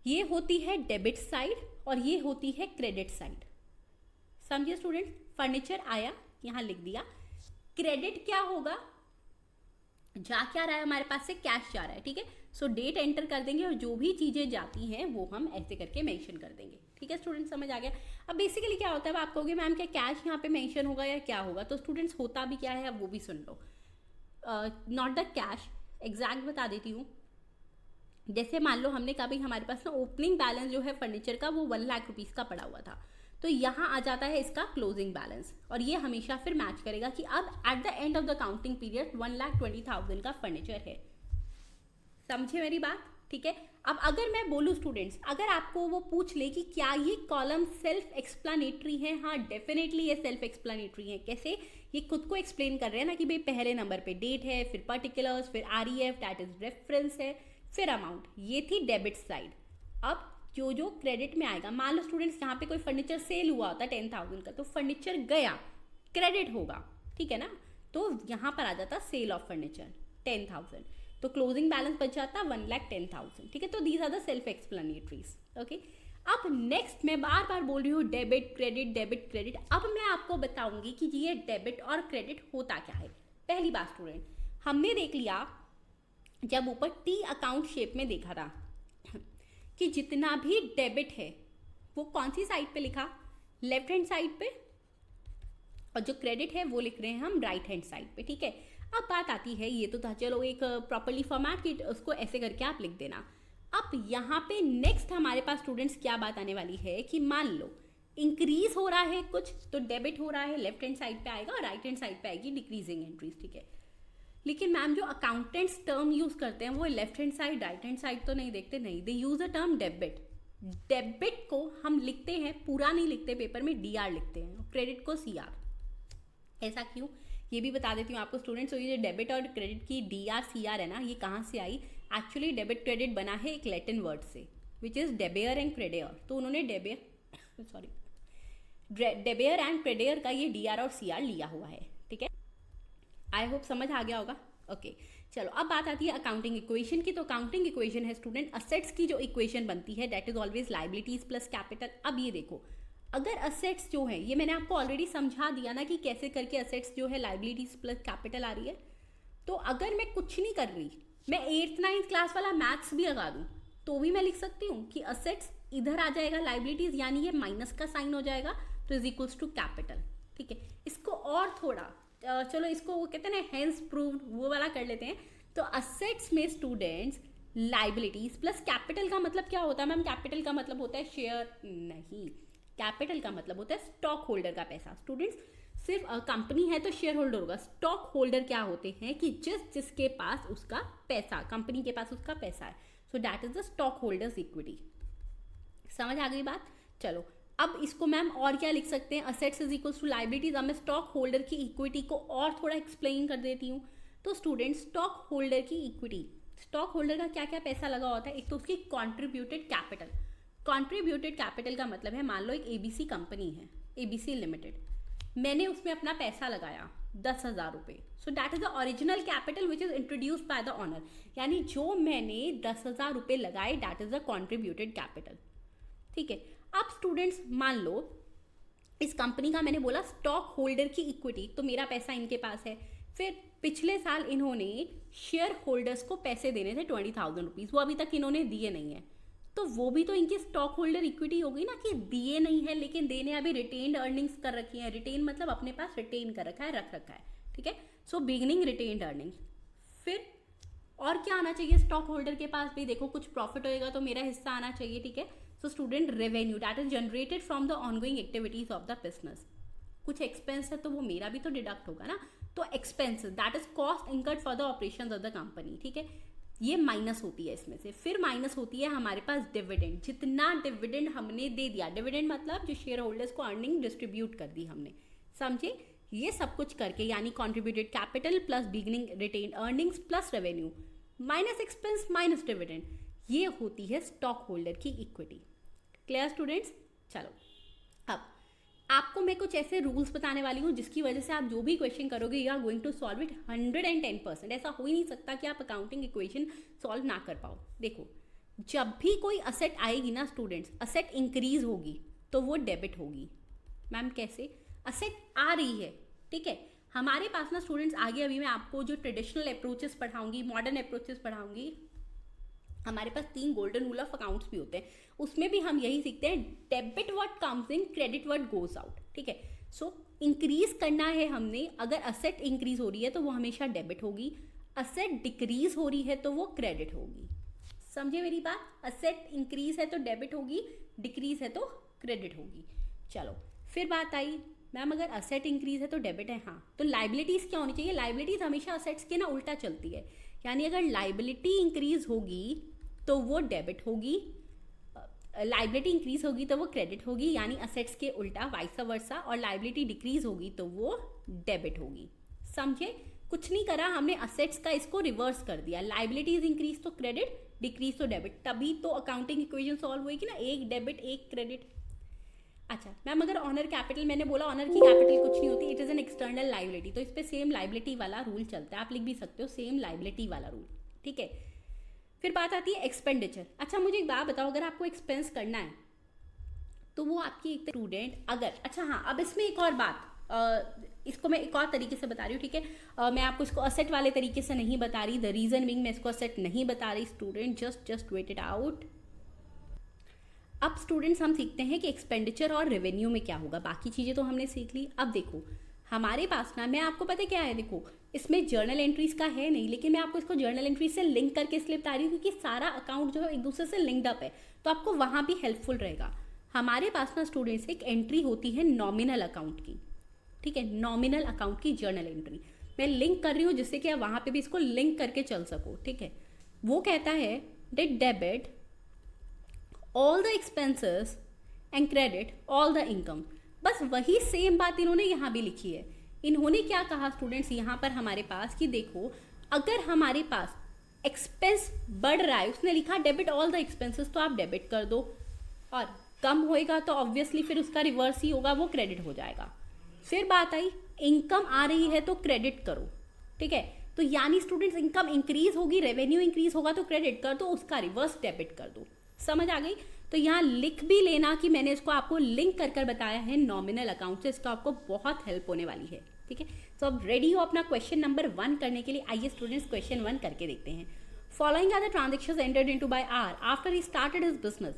ये होती है डेबिट साइड और ये होती है क्रेडिट साइड, समझिए स्टूडेंट। फर्नीचर आया, यहाँ लिख दिया। क्रेडिट क्या होगा? जा क्या रहा है हमारे पास से? कैश जा रहा है, ठीक है। सो डेट एंटर कर देंगे और जो भी चीज़ें जाती हैं वो हम ऐसे करके मेंशन कर देंगे, ठीक है स्टूडेंट, समझ आ गया। अब बेसिकली क्या होता है, अब आप कहोगे मैम क्या कैश यहाँ पे मेंशन होगा या क्या होगा? तो स्टूडेंट्स होता भी क्या है अब वो भी सुन लो। नॉट द कैश, एग्जैक्ट बता देती हूँ। जैसे मान लो हमने कहा भाई हमारे पास ना ओपनिंग बैलेंस जो है फर्नीचर का वो 1 लाख रुपीज़ का पड़ा हुआ था, तो यहाँ आ जाता है इसका क्लोजिंग बैलेंस, और ये हमेशा फिर मैच करेगा कि अब eight the end of the counting period 1,20,000 का फर्नीचर है। समझे मेरी बात, ठीक है। अब अगर मैं बोलूँ स्टूडेंट्स, अगर आपको वो पूछ ले कि क्या ये कॉलम सेल्फ एक्सप्लेनेटरी है, हाँ डेफिनेटली ये सेल्फ एक्सप्लेनेटरी है। कैसे? ये खुद को एक्सप्लेन कर रहे हैं ना कि भाई पहले नंबर पे डेट है, फिर पर्टिकुलर्स, फिर REF दैट इज रेफरेंस है, फिर अमाउंट। ये थी डेबिट साइड। अब जो क्रेडिट में आएगा, मान लो स्टूडेंट्स यहाँ पे कोई फर्नीचर सेल हुआ होता 10,000 का, तो फर्नीचर गया, क्रेडिट होगा, ठीक है ना। तो यहाँ पर आ जाता सेल ऑफ फर्नीचर 10,000, तो क्लोजिंग बैलेंस बच जाता 1,10,000, ठीक है। तो these are the self explanatories, okay. अब नेक्स्ट मैं बार बार बोल रही हूँ डेबिट क्रेडिट, डेबिट क्रेडिट। अब मैं आपको बताऊंगी कि ये डेबिट और क्रेडिट होता क्या है। पहली बात स्टूडेंट, हमने देख लिया जब ऊपर टी अकाउंट शेप में देखा था कि जितना भी डेबिट है वो कौन सी साइड पे लिखा? लेफ्ट हैंड साइड पे, और जो क्रेडिट है वो लिख रहे हैं हम राइट हैंड साइड पे, ठीक है। अब बात आती है, ये तो था चलो एक प्रॉपर्ली फॉर्मेट की, उसको ऐसे करके आप लिख देना। अब यहाँ पे नेक्स्ट हमारे पास स्टूडेंट्स क्या बात आने वाली है कि मान लो इंक्रीज हो रहा है कुछ, तो डेबिट हो रहा है, लेफ्ट हैंड साइड पे आएगा और राइट हैंड साइड पे आएगी डिक्रीजिंग एंट्रीज, ठीक है। लेकिन मैम जो अकाउंटेंट्स टर्म यूज करते हैं वो left hand side right hand side तो नहीं देखते, नहीं, they use a term debit. Debit को हम लिखते हैं, पूरा नहीं लिखते पेपर में, DR लिखते हैं, क्रेडिट को CR। ऐसा क्यों, ये भी बता देती हूँ आपको स्टूडेंट्स। तो ये जो डेबिट और क्रेडिट की DR CR है ना, ये कहाँ से आई? एक्चुअली डेबिट क्रेडिट बना है एक लैटिन वर्ड से, विच इज डेबेयर एंड क्रेडेयर। तो उन्होंने डेबेयर एंड क्रेडेयर का ये DR और CR लिया हुआ है, ठीक है। आई होप समझ आ गया होगा, ओके। चलो अब बात आती है अकाउंटिंग इक्वेशन की। तो अकाउंटिंग इक्वेशन है स्टूडेंट, असेट्स की जो इक्वेशन बनती है that is always liabilities plus capital. अब ये देखो, अगर असेट्स जो है, ये मैंने आपको ऑलरेडी समझा दिया ना कि कैसे करके असेट्स जो है लाइबिलिटीज प्लस कैपिटल आ रही है। तो अगर मैं कुछ नहीं कर रही, मैं 8th 9th क्लास वाला मैथ्स भी लगा दूँ तो भी मैं लिख सकती हूँ कि असेट्स इधर आ जाएगा लाइबिलिटीज, यानी ये माइनस का साइन हो जाएगा, तो इज इक्वल्स टू कैपिटल। ठीक है, इसको और थोड़ा चलो इसको वो कहते हैं ना हेंस प्रूव्ड, वो वाला कर लेते हैं। तो असेट्स में स्टूडेंट्स लाइबिलिटीज प्लस कैपिटल का मतलब क्या होता है मैम? कैपिटल का मतलब होता है शेयर नहीं, कैपिटल का मतलब होता है स्टॉक होल्डर का पैसा। स्टूडेंट्स सिर्फ कंपनी है तो शेयर होल्डर होगा, स्टॉक होल्डर क्या होते हैं कि जिसके पास उसका पैसा, कंपनी के पास उसका पैसा है, सो that is the stock holders equity. समझ आ गई बात? चलो अब इसको मैम और क्या लिख सकते हैं, assets is equals to liabilities. अब मैं स्टॉक होल्डर की इक्विटी को और थोड़ा एक्सप्लेन कर देती हूँ। तो स्टूडेंट स्टॉक होल्डर की इक्विटी, स्टॉक होल्डर का क्या क्या पैसा लगा होता है? एक तो उसकी कॉन्ट्रीब्यूटेड कैपिटल। कॉन्ट्रीब्यूटेड कैपिटल का मतलब है, मान लो एक एबीसी कंपनी है, एबीसी लिमिटेड, मैंने उसमें अपना पैसा लगाया 10,000 रुपये, so that is the original capital which is introduced by the owner. यानी जो मैंने 10,000 रुपये लगाए that is the contributed capital. ठीक है, अब स्टूडेंट्स मान लो इस कंपनी का मैंने बोला स्टॉक होल्डर की इक्विटी, तो मेरा पैसा इनके पास है। फिर पिछले साल इन्होंने शेयर होल्डर्स को पैसे देने थे 20,000 रुपीज़, वो अभी तक इन्होंने दिए नहीं है, तो वो भी तो इनकी स्टॉक होल्डर इक्विटी होगी ना, कि दिए नहीं है लेकिन देने अभी रिटेन्ड अर्निंग्स कर रखी है। रिटेन मतलब अपने पास रिटेन कर रखा है, रख रखा है। ठीक है, सो बिगिनिंग रिटेन्ड अर्निंग्स। फिर और क्या आना चाहिए स्टॉक होल्डर के पास भी? देखो कुछ प्रॉफिट होएगा तो मेरा हिस्सा आना चाहिए। ठीक है, so student revenue that is generated from the ongoing activities of the business. कुछ एक्सपेंस है तो वो मेरा भी तो डिडक्ट होगा ना, तो expenses that is cost incurred for the operations of the company. ठीक है, ये माइनस होती है इसमें से। फिर माइनस होती है हमारे पास डिविडेंड, जितना डिविडेंड हमने दे दिया, डिविडेंड मतलब जो शेयर होल्डर्स को अर्निंग डिस्ट्रीब्यूट कर दी हमने, समझे? ये सब कुछ करके यानी contributed capital plus beginning retained earnings plus revenue minus expense minus dividend, ये होती है स्टॉक होल्डर की इक्विटी। Clear students? चलो अब आपको मैं कुछ ऐसे रूल्स बताने वाली हूँ जिसकी वजह से आप जो भी क्वेश्चन करोगे you are going to solve it 110%। ऐसा हो ही नहीं सकता कि आप अकाउंटिंग इक्वेशन सॉल्व ना कर पाओ। देखो, जब भी कोई असेट आएगी ना स्टूडेंट्स, असेट इंक्रीज होगी तो वो डेबिट होगी। मैम कैसे? असेट आ रही है, ठीक है, हमारे पास ना स्टूडेंट्स आगे अभी मैं आपको जो ट्रेडिशनल अप्रोचेस पढ़ाऊंगी, मॉडर्न अप्रोचेस पढ़ाऊंगी, हमारे पास 3 गोल्डन रूल ऑफ अकाउंट्स भी होते हैं, उसमें भी हम यही सीखते हैं, debit what comes in, credit what goes out. ठीक है, सो इंक्रीज करना है हमने, अगर असेट इंक्रीज हो रही है तो वो हमेशा डेबिट होगी, असेट डिक्रीज हो रही है तो वो क्रेडिट होगी। समझे मेरी बात? असेट इंक्रीज है तो डेबिट होगी, डिक्रीज है तो क्रेडिट होगी। चलो फिर बात आई मैम अगर असेट इंक्रीज है तो डेबिट है, हाँ, तो लाइबिलिटीज क्या होनी चाहिए? लाइबिलिटीज हमेशा असेट्स के ना उल्टा चलती है, यानी अगर लाइबिलिटी इंक्रीज होगी तो वो डेबिट होगी, लाइबिलिटी इंक्रीज होगी तो वो क्रेडिट होगी, यानी असेट्स के उल्टा वाइस वर्सा, और लाइबिलिटी डिक्रीज होगी तो वो डेबिट होगी। समझे? कुछ नहीं करा हमने, असेट्स का इसको रिवर्स कर दिया, लाइबिलिटीज इंक्रीज तो क्रेडिट, डिक्रीज तो डेबिट, तभी तो अकाउंटिंग इक्वेशन सॉल्व होगी ना, एक डेबिट एक क्रेडिट। अच्छा मैम अगर ऑनर कैपिटल, मैंने बोला ऑनर की कैपिटल कुछ नहीं होती, it is an external liability, तो इस पर सेम लाइबिलिटी वाला रूल चलता है, आप लिख भी सकते हो सेम लाइबिलिटी वाला रूल। ठीक है, फिर बात आती है एक्सपेंडिचर। अच्छा मुझे एक बात बताओ, अगर आपको एक्सपेंस करना है तो वो आपकी एक स्टूडेंट अगर, अच्छा हाँ, अब इसमें एक और बात, इसको मैं एक और तरीके से बता रही हूँ। ठीक है, मैं आपको इसको असेट वाले तरीके से नहीं बता रही, द रीजन बीइंग मैं इसको असेट नहीं बता रही student, just wait it out. अब स्टूडेंट्स हम सीखते हैं कि एक्सपेंडिचर और रेवेन्यू में क्या होगा, बाकी चीज़ें तो हमने सीख ली। अब देखो हमारे पास ना, मैं आपको पता क्या है, देखो इसमें जर्नल एंट्रीज का है नहीं, लेकिन मैं आपको इसको जर्नल एंट्रीज से लिंक करके इसलिए बता रही हूँ क्योंकि सारा अकाउंट जो है एक दूसरे से लिंक्ड अप है, तो आपको वहाँ भी हेल्पफुल रहेगा। हमारे पास ना स्टूडेंट्स एक एंट्री होती है नॉमिनल अकाउंट की, ठीक है, नॉमिनल अकाउंट की जर्नल एंट्री मैं लिंक कर रही हूँ जिससे कि आप वहाँ पे भी इसको लिंक करके चल सको। ठीक है, वो कहता है that debit all the expenses and credit all the income. बस वही सेम बात इन्होंने यहाँ भी लिखी है। इन्होंने क्या कहा स्टूडेंट्स यहाँ पर हमारे पास कि देखो अगर हमारे पास एक्सपेंस बढ़ रहा है, उसने लिखा डेबिट ऑल द एक्सपेंसेस, तो आप डेबिट कर दो, और कम होएगा तो ऑब्वियसली फिर उसका रिवर्स ही होगा, वो क्रेडिट हो जाएगा। फिर बात आई इनकम आ रही है तो क्रेडिट करो। ठीक है, तो यानी स्टूडेंट्स इनकम इंक्रीज होगी, रेवेन्यू इंक्रीज होगा तो क्रेडिट कर दो, उसका रिवर्स डेबिट कर दो। समझ आ गई? तो यहाँ लिख भी लेना कि मैंने इसको आपको लिंक कर कर बताया है नॉमिनल अकाउंट से, इसका आपको बहुत हेल्प होने वाली है। ठीक है, तो अब रेडी हो अपना क्वेश्चन नंबर 1 करने के लिए? आइए स्टूडेंट्स क्वेश्चन 1 करके देखते हैं। Following are the transactions entered into by R after he started his business.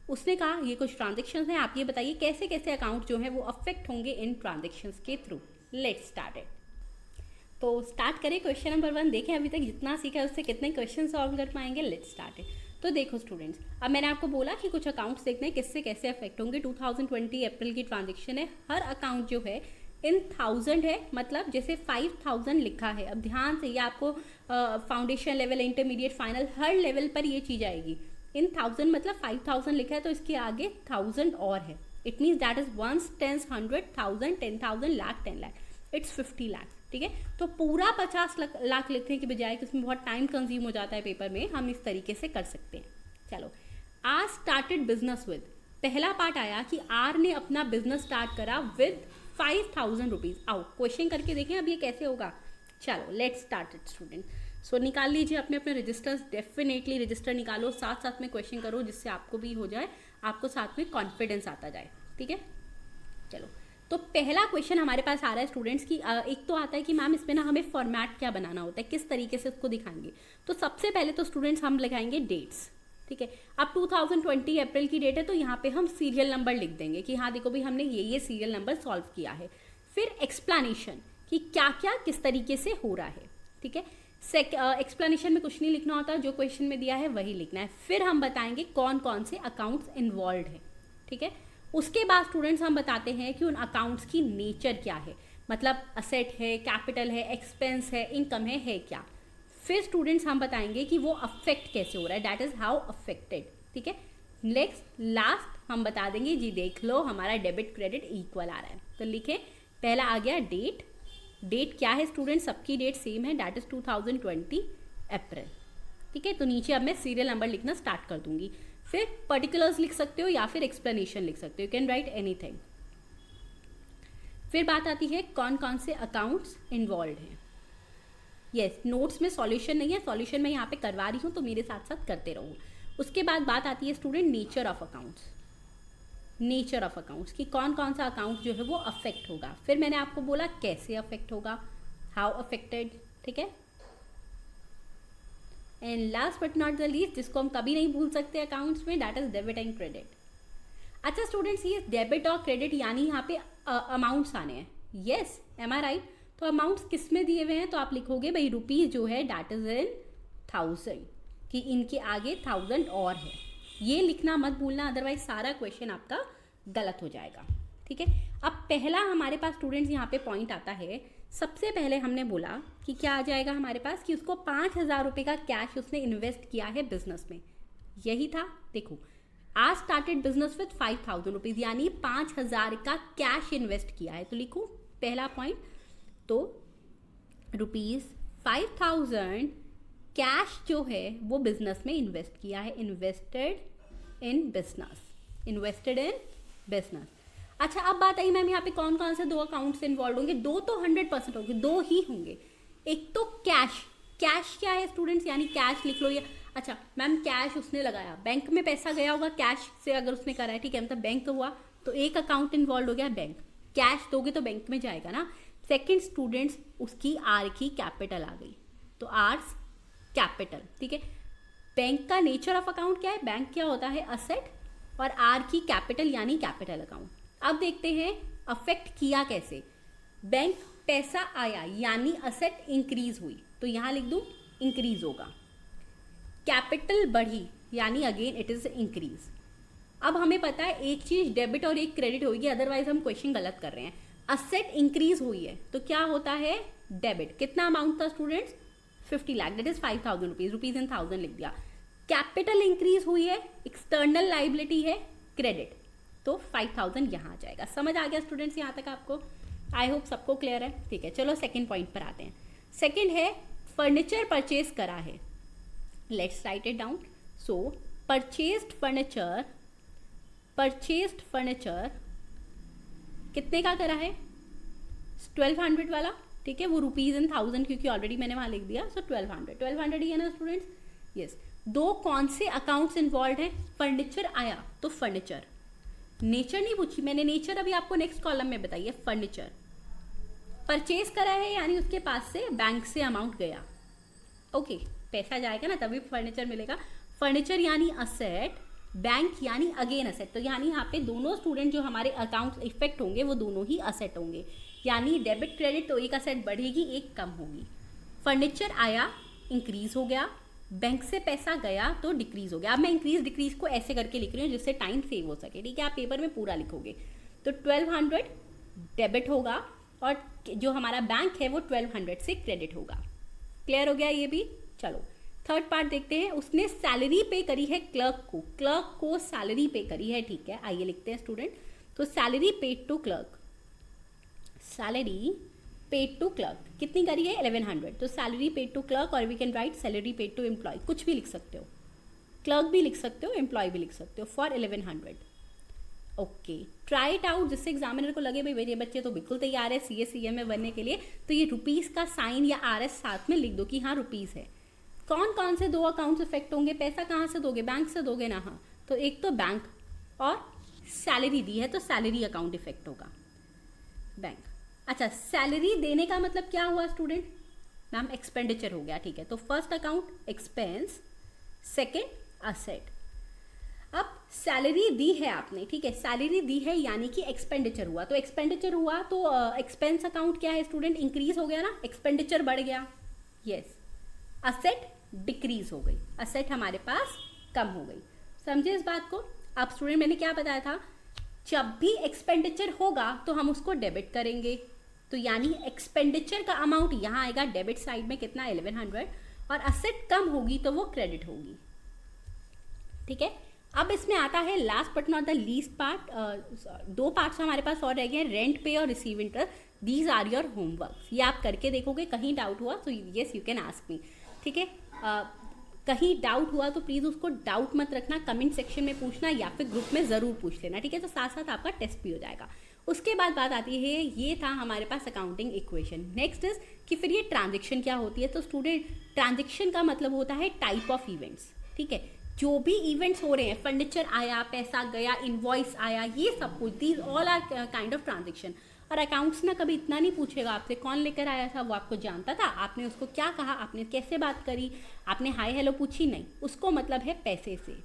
उसने कहा ये कुछ ट्रांजेक्शंस हैं, आप ये बताइए कैसे कैसे अकाउंट जो है वो अफेक्ट होंगे इन ट्रांजेक्शंस के थ्रू। Let's start it. तो स्टार्ट करें क्वेश्चन नंबर 1। देखें अभी तक जितना सीखा है उससे कितने क्वेश्चन सॉल्व कर पाएंगे। Let's start it. तो देखो स्टूडेंट्स, अब मैंने आपको बोला कि कुछ अकाउंट्स देखते हैं किससे कैसे अफेक्ट होंगे। 2020 अप्रैल की ट्रांजेक्शन है, हर अकाउंट जो है इन 1000 है, मतलब जैसे 5000 लिखा है। अब ध्यान से, ये आपको फाउंडेशन लेवल, इंटरमीडिएट, फाइनल हर लेवल पर ये चीज़ आएगी। इन 1000 मतलब 5000 लिखा है तो इसके आगे 1000 और है। It means that is 1, 10, 100, 1000, 10,000, lakh, 10 lakh, it's 50 lakh. ठीक है, तो पूरा 50 लाख लिखने के बजाय, कि उसमें बहुत टाइम कंज्यूम हो जाता है पेपर में, हम इस तरीके से कर सकते हैं। चलो, आर स्टार्टेड बिजनेस विद, पहला पार्ट आया कि आर ने अपना बिजनेस स्टार्ट करा विद 5000 रुपीज़। आओ क्वेश्चन करके देखें अब ये कैसे होगा। चलो लेट्स स्टार्ट इट स्टूडेंट। सो निकाल लीजिए अपने अपने रजिस्टर्स, डेफिनेटली रजिस्टर निकालो, साथ साथ में क्वेश्चन करो, जिससे आपको भी हो जाए, आपको साथ में कॉन्फिडेंस आता जाए। ठीक है, चलो तो पहला क्वेश्चन हमारे पास आ रहा है स्टूडेंट्स की, एक तो आता है कि मैम इसमें ना हमें फॉर्मेट क्या बनाना होता है, किस तरीके से उसको दिखाएंगे। तो सबसे पहले तो स्टूडेंट्स हम लगाएंगे डेट्स। ठीक है, अब 2020 अप्रैल की डेट है तो यहाँ पे हम सीरियल नंबर लिख देंगे कि हाँ देखो भाई हमने ये सीरियल नंबर सॉल्व किया है। फिर एक्सप्लेनेशन कि क्या क्या किस तरीके से हो रहा है। ठीक है, एक्सप्लेनेशन में कुछ नहीं लिखना होता, जो क्वेश्चन में दिया है वही लिखना है। फिर हम बताएंगे कौन कौन से अकाउंट्स इन्वॉल्व है। ठीक है, उसके बाद स्टूडेंट्स हम बताते हैं कि उन अकाउंट्स की नेचर क्या है, मतलब असेट है, कैपिटल है, एक्सपेंस है, इनकम है क्या। फिर स्टूडेंट्स हम बताएंगे कि वो अफेक्ट कैसे हो रहा है, दैट इज हाउ अफेक्टेड। ठीक है, नेक्स्ट लास्ट हम बता देंगे जी देख लो हमारा डेबिट क्रेडिट इक्वल आ रहा है। तो लिखें, पहला आ गया डेट। डेट क्या है स्टूडेंट, सबकी डेट सेम है, दैट इज 2020 अप्रैल। ठीक है, तो नीचे अब मैं सीरियल नंबर लिखना स्टार्ट कर दूंगी। फिर पर्टिकुलर्स लिख सकते हो या फिर एक्सप्लेनेशन लिख सकते हो, यू कैन राइट एनीथिंग। फिर बात आती है कौन कौन से अकाउंट्स इन्वॉल्व हैं। यस, नोट्स में सॉल्यूशन नहीं है, सॉल्यूशन मैं यहाँ पे करवा रही हूँ तो मेरे साथ साथ करते रहो। उसके बाद बात आती है student nature of accounts. Nature of accounts कि कौन कौन सा अकाउंट जो है वो अफेक्ट होगा। फिर मैंने आपको बोला कैसे अफेक्ट होगा, हाउ अफेक्टेड। ठीक है, and last but not the least, जिसको हम कभी नहीं भूल सकते अकाउंट्स में, that is debit and credit. अच्छा स्टूडेंट्स, ये डेबिट और क्रेडिट यानी यहाँ पे अमाउंट्स आने हैं। यस, एम आई राइट? तो अमाउंट्स किस में दिए हुए हैं, तो आप लिखोगे भाई रुपीज़ जो है दैट इज इन 1000, कि इनके आगे 1000 और है। ये लिखना मत भूलना, अदरवाइज सारा क्वेश्चन आपका गलत हो जाएगा। ठीक है, अब पहला हमारे पास स्टूडेंट्स यहाँ पे पॉइंट आता है। सबसे पहले हमने बोला कि क्या आ जाएगा हमारे पास, कि उसको 5000 रुपये का कैश उसने इन्वेस्ट किया है बिजनेस में। यही था, देखो आज स्टार्टेड बिजनेस विथ 5000 रुपीज़, यानी 5000 का कैश इन्वेस्ट किया है। तो लिखो पहला पॉइंट, तो ₹5000 कैश जो है वो बिजनेस में इन्वेस्ट किया है, इन्वेस्टेड इन बिजनेस। अच्छा, अब बात आई मैम यहाँ पे कौन कौन से दो अकाउंट्स इन्वॉल्व होंगे। दो तो 100% होंगे, दो ही होंगे। एक तो कैश। कैश क्या है स्टूडेंट्स, यानी कैश लिख लो। या अच्छा मैम कैश उसने लगाया, बैंक में पैसा गया होगा कैश से अगर उसने करा है। ठीक है, मतलब बैंक हुआ तो एक अकाउंट इन्वॉल्व हो गया बैंक। कैश दोगे तो बैंक में जाएगा ना। सेकेंड स्टूडेंट्स, उसकी आर की कैपिटल आ गई, तो आर्स कैपिटल। ठीक है, बैंक का नेचर ऑफ अकाउंट क्या है, बैंक क्या होता है असेट, और आर की कैपिटल यानी कैपिटल अकाउंट। अब देखते हैं अफेक्ट किया कैसे। बैंक पैसा आया यानी असेट इंक्रीज हुई, तो यहां लिख दूं इंक्रीज होगा। कैपिटल बढ़ी यानी अगेन इट इज इंक्रीज। अब हमें पता है एक चीज डेबिट और एक क्रेडिट होगी, अदरवाइज हम क्वेश्चन गलत कर रहे हैं। असेट इंक्रीज हुई है तो क्या होता है डेबिट। कितना अमाउंट था students, 50 lakh, that is 5000 rupees, rupees in 1000 लिख दिया। कैपिटल इंक्रीज हुई है, एक्सटर्नल लाइबिलिटी है क्रेडिट, तो 5000 यहाँ आ जाएगा। समझ आ गया स्टूडेंट्स यहाँ तक आपको? आई होप सबको क्लियर है। ठीक है, चलो सेकंड पॉइंट पर आते हैं। सेकंड है फर्नीचर परचेज करा है। Let's write it down. So purchased furniture कितने का करा है, 1200 वाला। ठीक है, वो रुपीज़ इन 1000 क्योंकि ऑलरेडी मैंने वहाँ लिख दिया, सो 1200 ही है ना स्टूडेंट्स। यस, दो कौन से अकाउंट्स इन्वॉल्व हैं? फर्नीचर आया तो फर्नीचर, नेचर नहीं पूछी मैंने, नेचर अभी आपको नेक्स्ट कॉलम में बताइए। फर्नीचर परचेज करा है यानी उसके पास से बैंक से अमाउंट गया, ओके पैसा जाएगा ना तभी फर्नीचर मिलेगा। फर्नीचर यानी असेट, बैंक यानी अगेन असेट, तो यानी यहाँ पे दोनों स्टूडेंट जो हमारे अकाउंट इफेक्ट होंगे वो दोनों ही असेट होंगे, यानी डेबिट क्रेडिट तो एक असेट बढ़ेगी एक कम होगी। फर्नीचर आया इंक्रीज हो गया, बैंक से पैसा गया तो डिक्रीज हो गया। अब मैं इंक्रीज डिक्रीज को ऐसे करके लिख रही हूँ जिससे टाइम सेव हो सके, ठीक है, आप पेपर में पूरा लिखोगे। तो 1200 डेबिट होगा और जो हमारा बैंक है वो 1200 से क्रेडिट होगा। क्लियर हो गया ये भी। चलो थर्ड पार्ट देखते हैं। उसने सैलरी पे करी है क्लर्क को सैलरी पे करी है, ठीक है, आइए लिखते हैं स्टूडेंट। तो salary paid to clerk, salary paid to clerk कितनी करी है? 1100। तो सैलरी पेड टू क्लर्क, और we can write salary paid to employ, कुछ भी लिख सकते हो, क्लर्क भी लिख सकते हो, एम्प्लॉय भी लिख सकते हो, for 1100। Okay, try it out, जिससे एग्जामिनर को लगे भाई मेरे बच्चे तो बिल्कुल तैयार है CA में बनने के लिए, तो ये रुपीज़ का साइन या RS साथ में लिख दो कि हाँ रुपीज़ है। कौन कौन से दो अकाउंट्स इफेक्ट होंगे? पैसा कहाँ से दोगे? बैंक से दोगे ना, हाँ, तो एक तो बैंक और सैलरी दी है तो सैलरी अकाउंट इफेक्ट होगा, बैंक। अच्छा, सैलरी देने का मतलब क्या हुआ स्टूडेंट? मैम एक्सपेंडिचर हो गया, ठीक है, तो first account expense, second asset. अब सैलरी दी है आपने, ठीक है, सैलरी दी है यानी कि एक्सपेंडिचर हुआ, तो एक्सपेंडिचर हुआ तो एक्सपेंस अकाउंट क्या है स्टूडेंट? इंक्रीज हो गया ना, एक्सपेंडिचर बढ़ गया, यस। असेट डिक्रीज हो गई, असेट हमारे पास कम हो गई। समझे इस बात को? अब स्टूडेंट मैंने क्या बताया था, जब भी एक्सपेंडिचर होगा तो हम उसको डेबिट करेंगे, तो यानी एक्सपेंडिचर का अमाउंट यहाँ आएगा डेबिट साइड में कितना? 1100, और असेट कम होगी तो वो क्रेडिट होगी, ठीक है। अब इसमें आता है last but not the least part, दो पार्ट्स हमारे पास और रह गए हैं, रेंट पे और receive interest. These are your homework, ये आप करके देखोगे, कहीं डाउट हुआ तो yes you can ask me, ठीक है। कहीं डाउट हुआ तो प्लीज़ उसको डाउट मत रखना, कमेंट सेक्शन में पूछना या फिर ग्रुप में ज़रूर पूछ लेना, ठीक है, तो साथ साथ आपका टेस्ट भी हो जाएगा। उसके बाद बात आती है, ये था हमारे पास अकाउंटिंग इक्वेशन। नेक्स्ट इज कि फिर ये ट्रांजेक्शन क्या होती है? तो स्टूडेंट ट्रांजेक्शन का मतलब होता है टाइप ऑफ इवेंट्स, ठीक है, जो भी इवेंट्स हो रहे हैं, फर्नीचर आया, पैसा गया, इनवॉइस आया, ये सब कुछ, these all are kind of transaction. और अकाउंट्स ना कभी इतना नहीं पूछेगा आपसे कौन लेकर आया था, वो आपको जानता था, आपने उसको क्या कहा, आपने कैसे बात करी, आपने हाय हेलो पूछी, नहीं, उसको मतलब है पैसे से,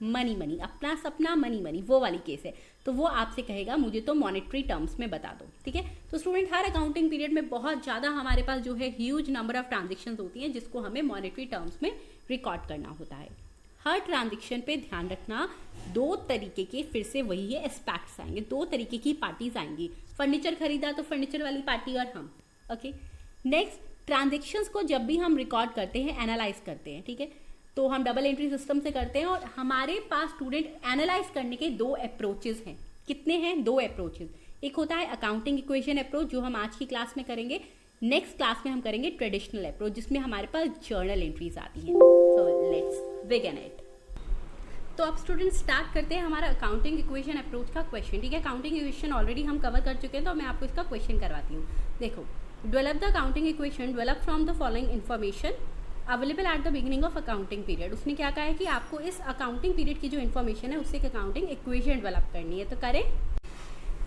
मनी, अपना सपना मनी, वो वाली केस है, तो वो आपसे कहेगा मुझे तो मॉनेटरी टर्म्स में बता दो, ठीक है। तो स्टूडेंट हर अकाउंटिंग पीरियड में बहुत ज़्यादा हमारे पास जो है ह्यूज नंबर ऑफ ट्रांजेक्शन्स होती हैं जिसको हमें मॉनेटरी टर्म्स में रिकॉर्ड करना होता है। हर ट्रांजेक्शन पे ध्यान रखना, दो तरीके के, फिर से वही है, एस्पेक्ट्स आएंगे, दो तरीके की पार्टीज आएंगी, फर्नीचर खरीदा तो फर्नीचर वाली पार्टी और हम, ओके। नेक्स्ट, ट्रांजेक्शन्स को जब भी हम रिकॉर्ड करते हैं, एनालाइज करते हैं, ठीक है, तो हम डबल एंट्री सिस्टम से करते हैं, और हमारे पास स्टूडेंट एनालाइज करने के दो अप्रोचेस हैं। कितने हैं? दो अप्रोचेस। एक होता है अकाउंटिंग इक्वेशन अप्रोच, जो हम आज की क्लास में करेंगे, नेक्स्ट क्लास में हम करेंगे ट्रेडिशनल अप्रोच, जिसमें हमारे पास जर्नल एंट्रीज आती हैं। So let's begin it. तो अब स्टूडेंट स्टार्ट करते हैं हमारा अकाउंटिंग इक्वेशन अप्रोच का क्वेश्चन, ठीक है। अकाउंटिंग इक्वेशन ऑलरेडी हम कवर कर चुके हैं, तो मैं आपको इसका क्वेश्चन करवाती हूँ। देखो, develop the accounting equation, develop from the following information available at the beginning of accounting period. उसने क्या कहा है कि आपको इस अकाउंटिंग पीरियड की जो इन्फॉर्मेशन है उससे एक अकाउंटिंग इक्वेशन डेवलप करनी है, तो करें।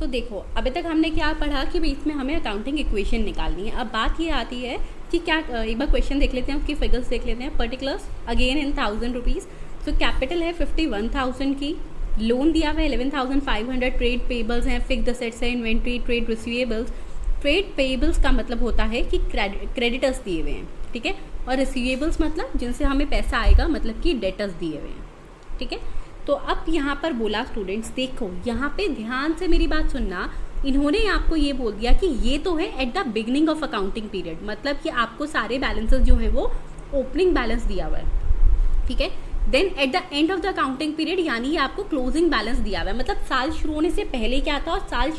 तो देखो, अभी तक हमने क्या पढ़ा कि बीच में हमें अकाउंटिंग इक्वेशन निकालनी है। अब बात ये आती है कि क्या, एक बार क्वेश्चन देख लेते हैं, उसकी फिगर्स देख लेते हैं। पर्टिकुलर्स अगेन इन 1000 रुपीज़, तो कैपिटल है 51,000 की, लोन दिया हुआ है 11,500, ट्रेड पेबल्स हैं, फिक्स्ड असेट्स है, inventory, trade receivables. Trade payables का मतलब होता है कि क्रेडिटर्स दिए हुए हैं, ठीक है, और रिसीवेबल्स मतलब जिनसे हमें पैसा आएगा, मतलब कि डेटर्स दिए हुए हैं, ठीक है। तो अब यहाँ पर बोला स्टूडेंट्स, देखो यहाँ पे ध्यान से मेरी बात सुनना, इन्होंने आपको ये बोल दिया कि ये तो है eight the beginning of accounting period, मतलब कि आपको सारे बैलेंसेस जो है वो ओपनिंग बैलेंस दिया हुआ है, ठीक है। Then at the end of the accounting period, यानी आपको क्लोजिंग बैलेंस दिया हुआ है, मतलब साल शुरू होने से पहले क्या था और साल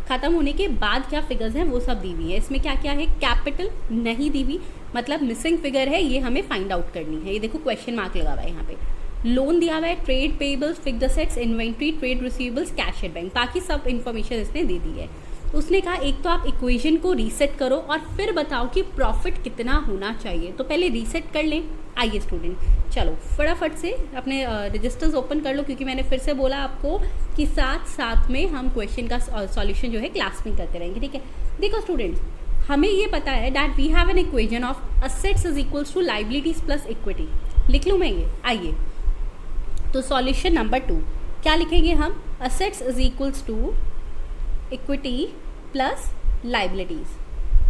खत्म होने के बाद क्या फिगर्स हैं वो सब दी हुई है। इसमें क्या क्या है? कैपिटल नहीं दी हुई, मतलब मिसिंग फिगर है, ये हमें फाइंड आउट करनी है। ये देखो क्वेश्चन मार्क लगा हुआ है यहाँ पे। लोन दिया हुआ है, trade payables, fixed assets, inventory, trade receivables, cash at bank, बाकी सब इन्फॉर्मेशन इसने दे दी है। तो उसने कहा एक तो आप इक्वेशन को रीसेट करो और फिर बताओ कि प्रॉफिट कितना होना चाहिए। तो पहले रीसेट कर लें। आइए स्टूडेंट, चलो फटाफट से अपने रजिस्टर्स ओपन कर लो, क्योंकि मैंने फिर से बोला आपको कि साथ साथ में हम क्वेश्चन का सॉल्यूशन जो है क्लास में करते रहेंगे, ठीक है। देखो स्टूडेंट्स, हमें ये पता है that we have an equation of assets is equals to liabilities plus equity. लिख लूँ मैं ये? आइए, तो सॉल्यूशन नंबर 2 क्या लिखेंगे हम? Assets is equals to equity plus liabilities,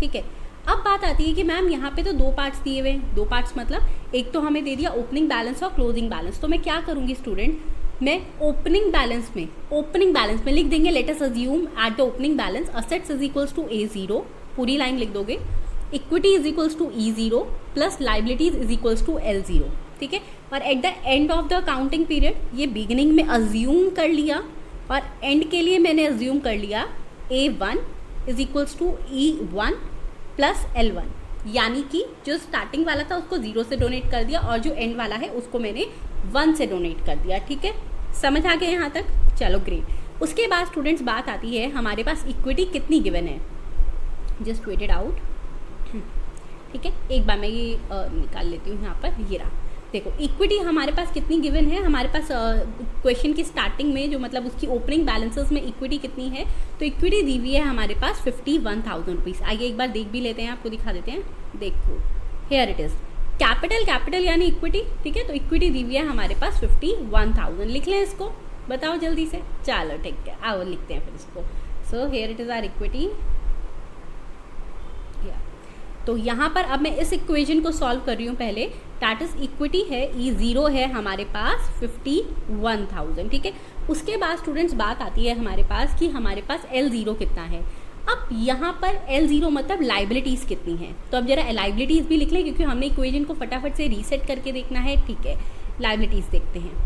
ठीक है। अब बात आती है कि मैम यहाँ पे तो 2 पार्ट्स दिए हुए हैं। 2 पार्ट्स मतलब एक तो हमें दे दिया ओपनिंग बैलेंस और क्लोजिंग बैलेंस। तो मैं क्या करूँगी स्टूडेंट, मैं ओपनिंग बैलेंस में लिख देंगे, let us assume at the opening balance assets is equals to A0, पूरी लाइन लिख दोगे, equity is equals to E0 plus liabilities is equals to L0, ठीक है। और at the end of the accounting period, ये beginning में assume कर लिया और एंड के लिए मैंने अज्यूम कर लिया A1 is equals to E1 plus L1, यानी कि जो स्टार्टिंग वाला था उसको 0 से डोनेट कर दिया और जो एंड वाला है उसको मैंने 1 से डोनेट कर दिया, ठीक है। समझ आ गया यहाँ तक? चलो ग्रेट। उसके बाद स्टूडेंट्स बात आती है हमारे पास इक्विटी कितनी गिवन है, जस्ट वेट इट आउट, ठीक है। एक बार मैं ये निकाल लेती हूँ यहाँ पर, ये रहा। देखो इक्विटी हमारे पास कितनी गिवन है, हमारे पास क्वेश्चन की स्टार्टिंग में जो मतलब उसकी ओपनिंग बैलेंसेस में इक्विटी कितनी है, तो इक्विटी दी हुई है हमारे पास 51,000 रुपीज़। आइए एक बार देख भी लेते हैं, आपको दिखा देते हैं। देखो हेयर इट इज़, कैपिटल यानी इक्विटी, ठीक है। तो इक्विटी दी हुई है हमारे पास 51,000। लिख लें इसको, बताओ जल्दी से। चलो ठीक है, आओ लिखते हैं फिर इसको। So here it is our equity. तो यहाँ पर अब मैं इस इक्वेशन को सॉल्व कर रही हूँ पहले। दैट इज इक्विटी है E0 है हमारे पास 51,000, ठीक है। उसके बाद स्टूडेंट्स बात आती है हमारे पास कि हमारे पास L0 कितना है। अब यहाँ पर L0 मतलब लाइबिलिटीज़ कितनी है। तो अब जरा लाइबिलिटीज़ भी लिख लें, क्योंकि हमने इक्वेशन को फटाफट से रीसेट करके देखना है, ठीक है। लाइबिलिटीज़ देखते हैं।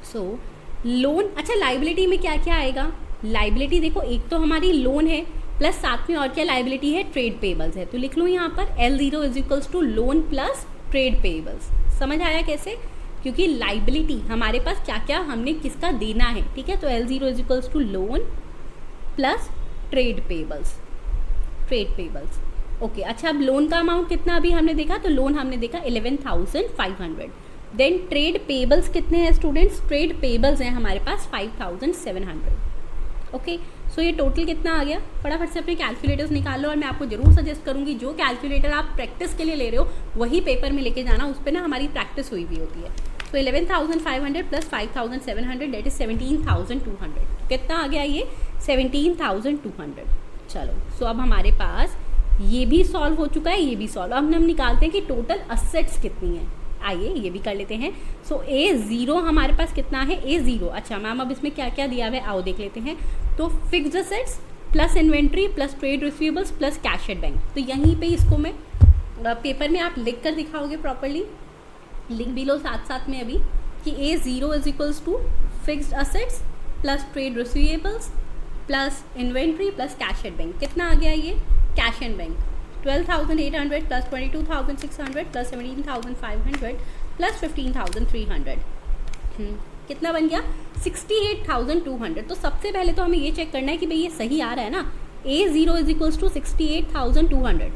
सो लोन, अच्छा लाइबिलिटी में क्या क्या आएगा? लाइबिलिटी देखो, एक तो हमारी लोन है प्लस साथ में और क्या लाइबिलिटी है? ट्रेड पेबल्स है। तो लिख लो यहाँ पर L0 is equals to loan plus trade payables. समझ आया कैसे? क्योंकि लाइबिलिटी हमारे पास क्या क्या हमने किसका देना है, ठीक है। तो L0 is equals to loan plus trade payables. Okay, अच्छा अब लोन का अमाउंट कितना अभी हमने देखा? तो लोन हमने देखा 11,500। देन ट्रेड पेबल्स कितने हैं स्टूडेंट्स? ट्रेड पेबल्स हैं हमारे पास 5,700। ओके, सो ये टोटल कितना आ गया? फटाफट से अपने कैलकुलेटर्स निकाल लो। और मैं आपको जरूर सजेस्ट करूंगी जो कैलकुलेटर आप प्रैक्टिस के लिए ले रहे हो वही पेपर में लेके जाना, उस पर ना हमारी प्रैक्टिस हुई भी होती है। तो 11,500 प्लस 5,700 डेट इज 17,200। कितना आ गया ये? 17,200। चलो, सो अब हमारे पास ये भी सॉल्व हो चुका है, ये भी सॉल्व। अब हम निकालते हैं कि टोटल असेट्स कितनी है। आइए ये भी कर लेते हैं। सो A0 हमारे पास कितना है? A0, अच्छा मैम अब इसमें क्या क्या दिया हुआ है आओ देख लेते हैं। तो fixed assets plus inventory plus trade receivables plus cash at bank. तो यहीं पे इसको मैं पेपर में आप लिख कर दिखाओगे प्रॉपरली, लिख भी लो साथ साथ में अभी कि A0 is equals to fixed assets plus trade receivables plus inventory plus cash at bank. कितना आ गया ये? Cash and bank 12,800 plus 22,600 plus 17,500 plus 15,300। कितना बन गया? 68,200। तो सबसे पहले तो हमें ये चेक करना है कि भाई ये सही आ रहा है ना। A0 is equals to 68,200।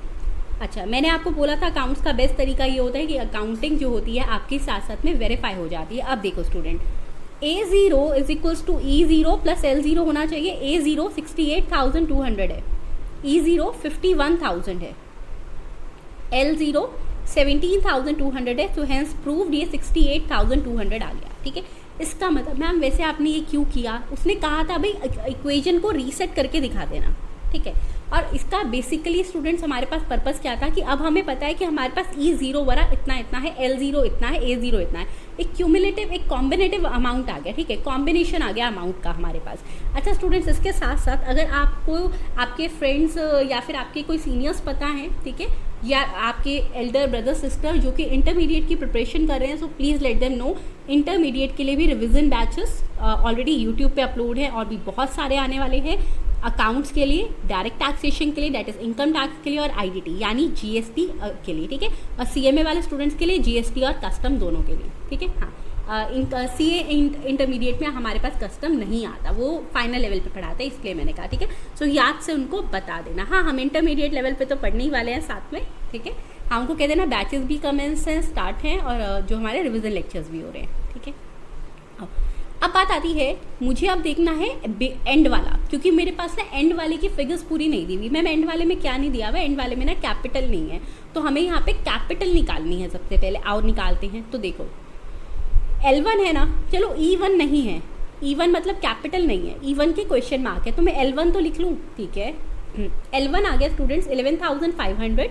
अच्छा, मैंने आपको बोला था अकाउंट्स का बेस्ट तरीका ये होता है कि अकाउंटिंग जो होती है आपके साथ साथ में वेरीफाई हो जाती है। अब देखो student, A0 is equals to E0 plus L0 होना चाहिए। A0 68,200 है, E0 51,000 है, L0 17,200 है। तो हैंस प्रूव्ड ये 68,200 आ गया, ठीक है। इसका मतलब मैम वैसे आपने ये क्यों किया? उसने कहा था भाई इक्वेशन को रीसेट करके दिखा देना, ठीक है। और इसका बेसिकली स्टूडेंट्स हमारे पास पर्पस क्या था कि अब हमें पता है कि हमारे पास E0 वाला इतना इतना है, L0 इतना है, A0 इतना है। एक क्यूमुलेटिव, एक कॉम्बिनेटिव अमाउंट आ गया, ठीक है, कॉम्बिनेशन आ गया अमाउंट का हमारे पास। अच्छा स्टूडेंट्स, इसके साथ साथ अगर आपको आपके फ्रेंड्स या फिर आपके कोई सीनियर्स पता हैं, ठीक है, या आपके एल्डर ब्रदर सिस्टर जो कि इंटरमीडिएट की प्रिपरेशन कर रहे हैं, so please let them know. Intermediate के लिए भी रिविजन बैचेस ऑलरेडी यूट्यूब पे अपलोड है और भी बहुत सारे आने वाले हैं। अकाउंट्स के लिए, डायरेक्ट टैक्सेशन के लिए दैट इज इनकम टैक्स के लिए, और आईडीटी यानी जीएसटी के लिए, ठीक है। और सीएमए वाले स्टूडेंट्स के लिए जीएसटी और कस्टम दोनों के लिए, ठीक है। हाँ, CA इंटरमीडिएट में हमारे पास कस्टम नहीं आता, वो फाइनल लेवल पे पढ़ाते हैं, इसलिए मैंने कहा, ठीक है। सो याद से उनको बता देना। हाँ, हम इंटरमीडिएट लेवल पे तो पढ़ने ही वाले हैं साथ में, ठीक है। हाँ, उनको कह देना बैचेस भी कमेंस हैं, स्टार्ट हैं, और जो हमारे रिविजन लेक्चर्स भी हो रहे हैं, ठीक है। अब बात आती है, मुझे अब देखना है एंड वाला, क्योंकि मेरे पास ना एंड वाले की फिगर्स पूरी नहीं दी हुई। मैम एंड वाले में क्या नहीं दिया हुआ? एंड वाले में ना कैपिटल नहीं है, तो हमें यहाँ पे कैपिटल निकालनी है सबसे पहले। आओ निकालते हैं। तो देखो L1 है ना, चलो E1 नहीं है, E1 मतलब कैपिटल नहीं है, E1 के क्वेश्चन मार्क है, तो मैं L1 तो लिख लूँ, ठीक है। L1 आ गया स्टूडेंट्स 11,500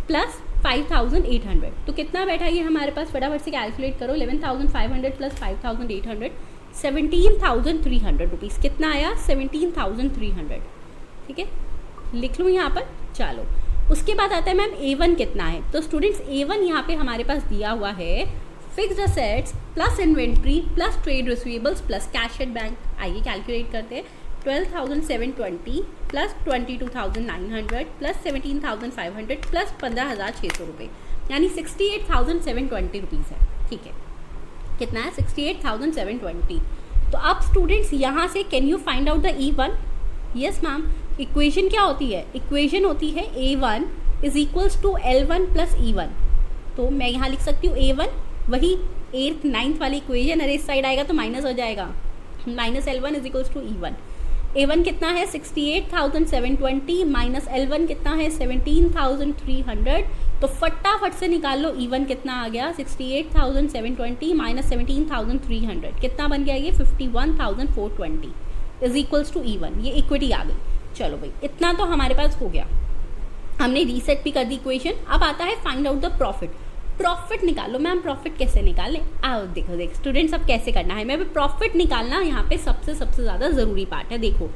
प्लस 5,800, तो कितना बैठा ये हमारे पास? फटाफट से कैलकुलेट करो। 11,500 प्लस 5,800 17,300 रुपीज़। कितना आया? 17,300, ठीक है, लिख लूँ यहाँ पर। चलो उसके बाद आता है मैम A1 कितना है? तो स्टूडेंट्स A1 यहाँ पे हमारे पास दिया हुआ है fixed assets plus inventory plus trade receivables plus cash at bank. आइए कैलकुलेट करते हैं। 12,720 प्लस 22,900 प्लस 17,500 प्लस 15,600 रुपये, यानी 68,720 रुपीज़ है, ठीक है। कितना है? 68,720। तो अब स्टूडेंट्स यहाँ से can you find out the E1? Yes ma'am. Equation क्या होती है? इक्वेशन होती है A1 is equals to L1 plus E1। तो मैं यहाँ लिख सकती हूँ A1, वही 8th 9th वाली इक्वेशन, अरे इस साइड आएगा तो माइनस हो जाएगा, minus L1 is equals to E1। A1 कितना है? 68,720 माइनस L1 कितना है? 17,300। तो फटाफट से निकाल लो E1 कितना आ गया? 68,720 माइनस 17,300, कितना बन गया ये? 51,420 इज इक्वल्स टू E1। ये इक्विटी आ गई। चलो भाई, इतना तो हमारे पास हो गया, हमने रीसेट भी कर दी इक्वेशन। अब आता है find out the profit. Profit निकालो। मैम प्रॉफिट कैसे निकालें? आओ देखो स्टूडेंट्स, अब कैसे करना है। मैं प्रॉफिट निकालना यहाँ पे सबसे ज़्यादा ज़रूरी पार्ट है। देखो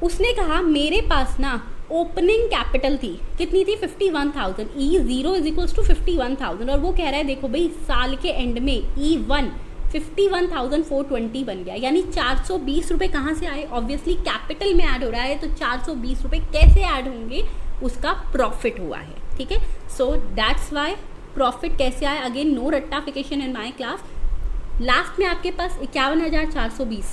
उसने कहा मेरे पास ना ओपनिंग कैपिटल थी, कितनी थी? 51,000। E0 इज इक्वल्स टू 51,000, और वो कह रहा है देखो भाई साल के एंड में E1 51,420 बन गया, यानी 420 रुपये कहाँ से आए? ऑब्वियसली कैपिटल में ऐड हो रहा है, तो 420 रुपये कैसे ऐड होंगे? उसका प्रॉफिट हुआ है, ठीक है। सो दैट्स वाई प्रॉफिट कैसे आया? अगेन नो रट्टाफिकेशन इन माई क्लास। लास्ट में आपके पास 51,420,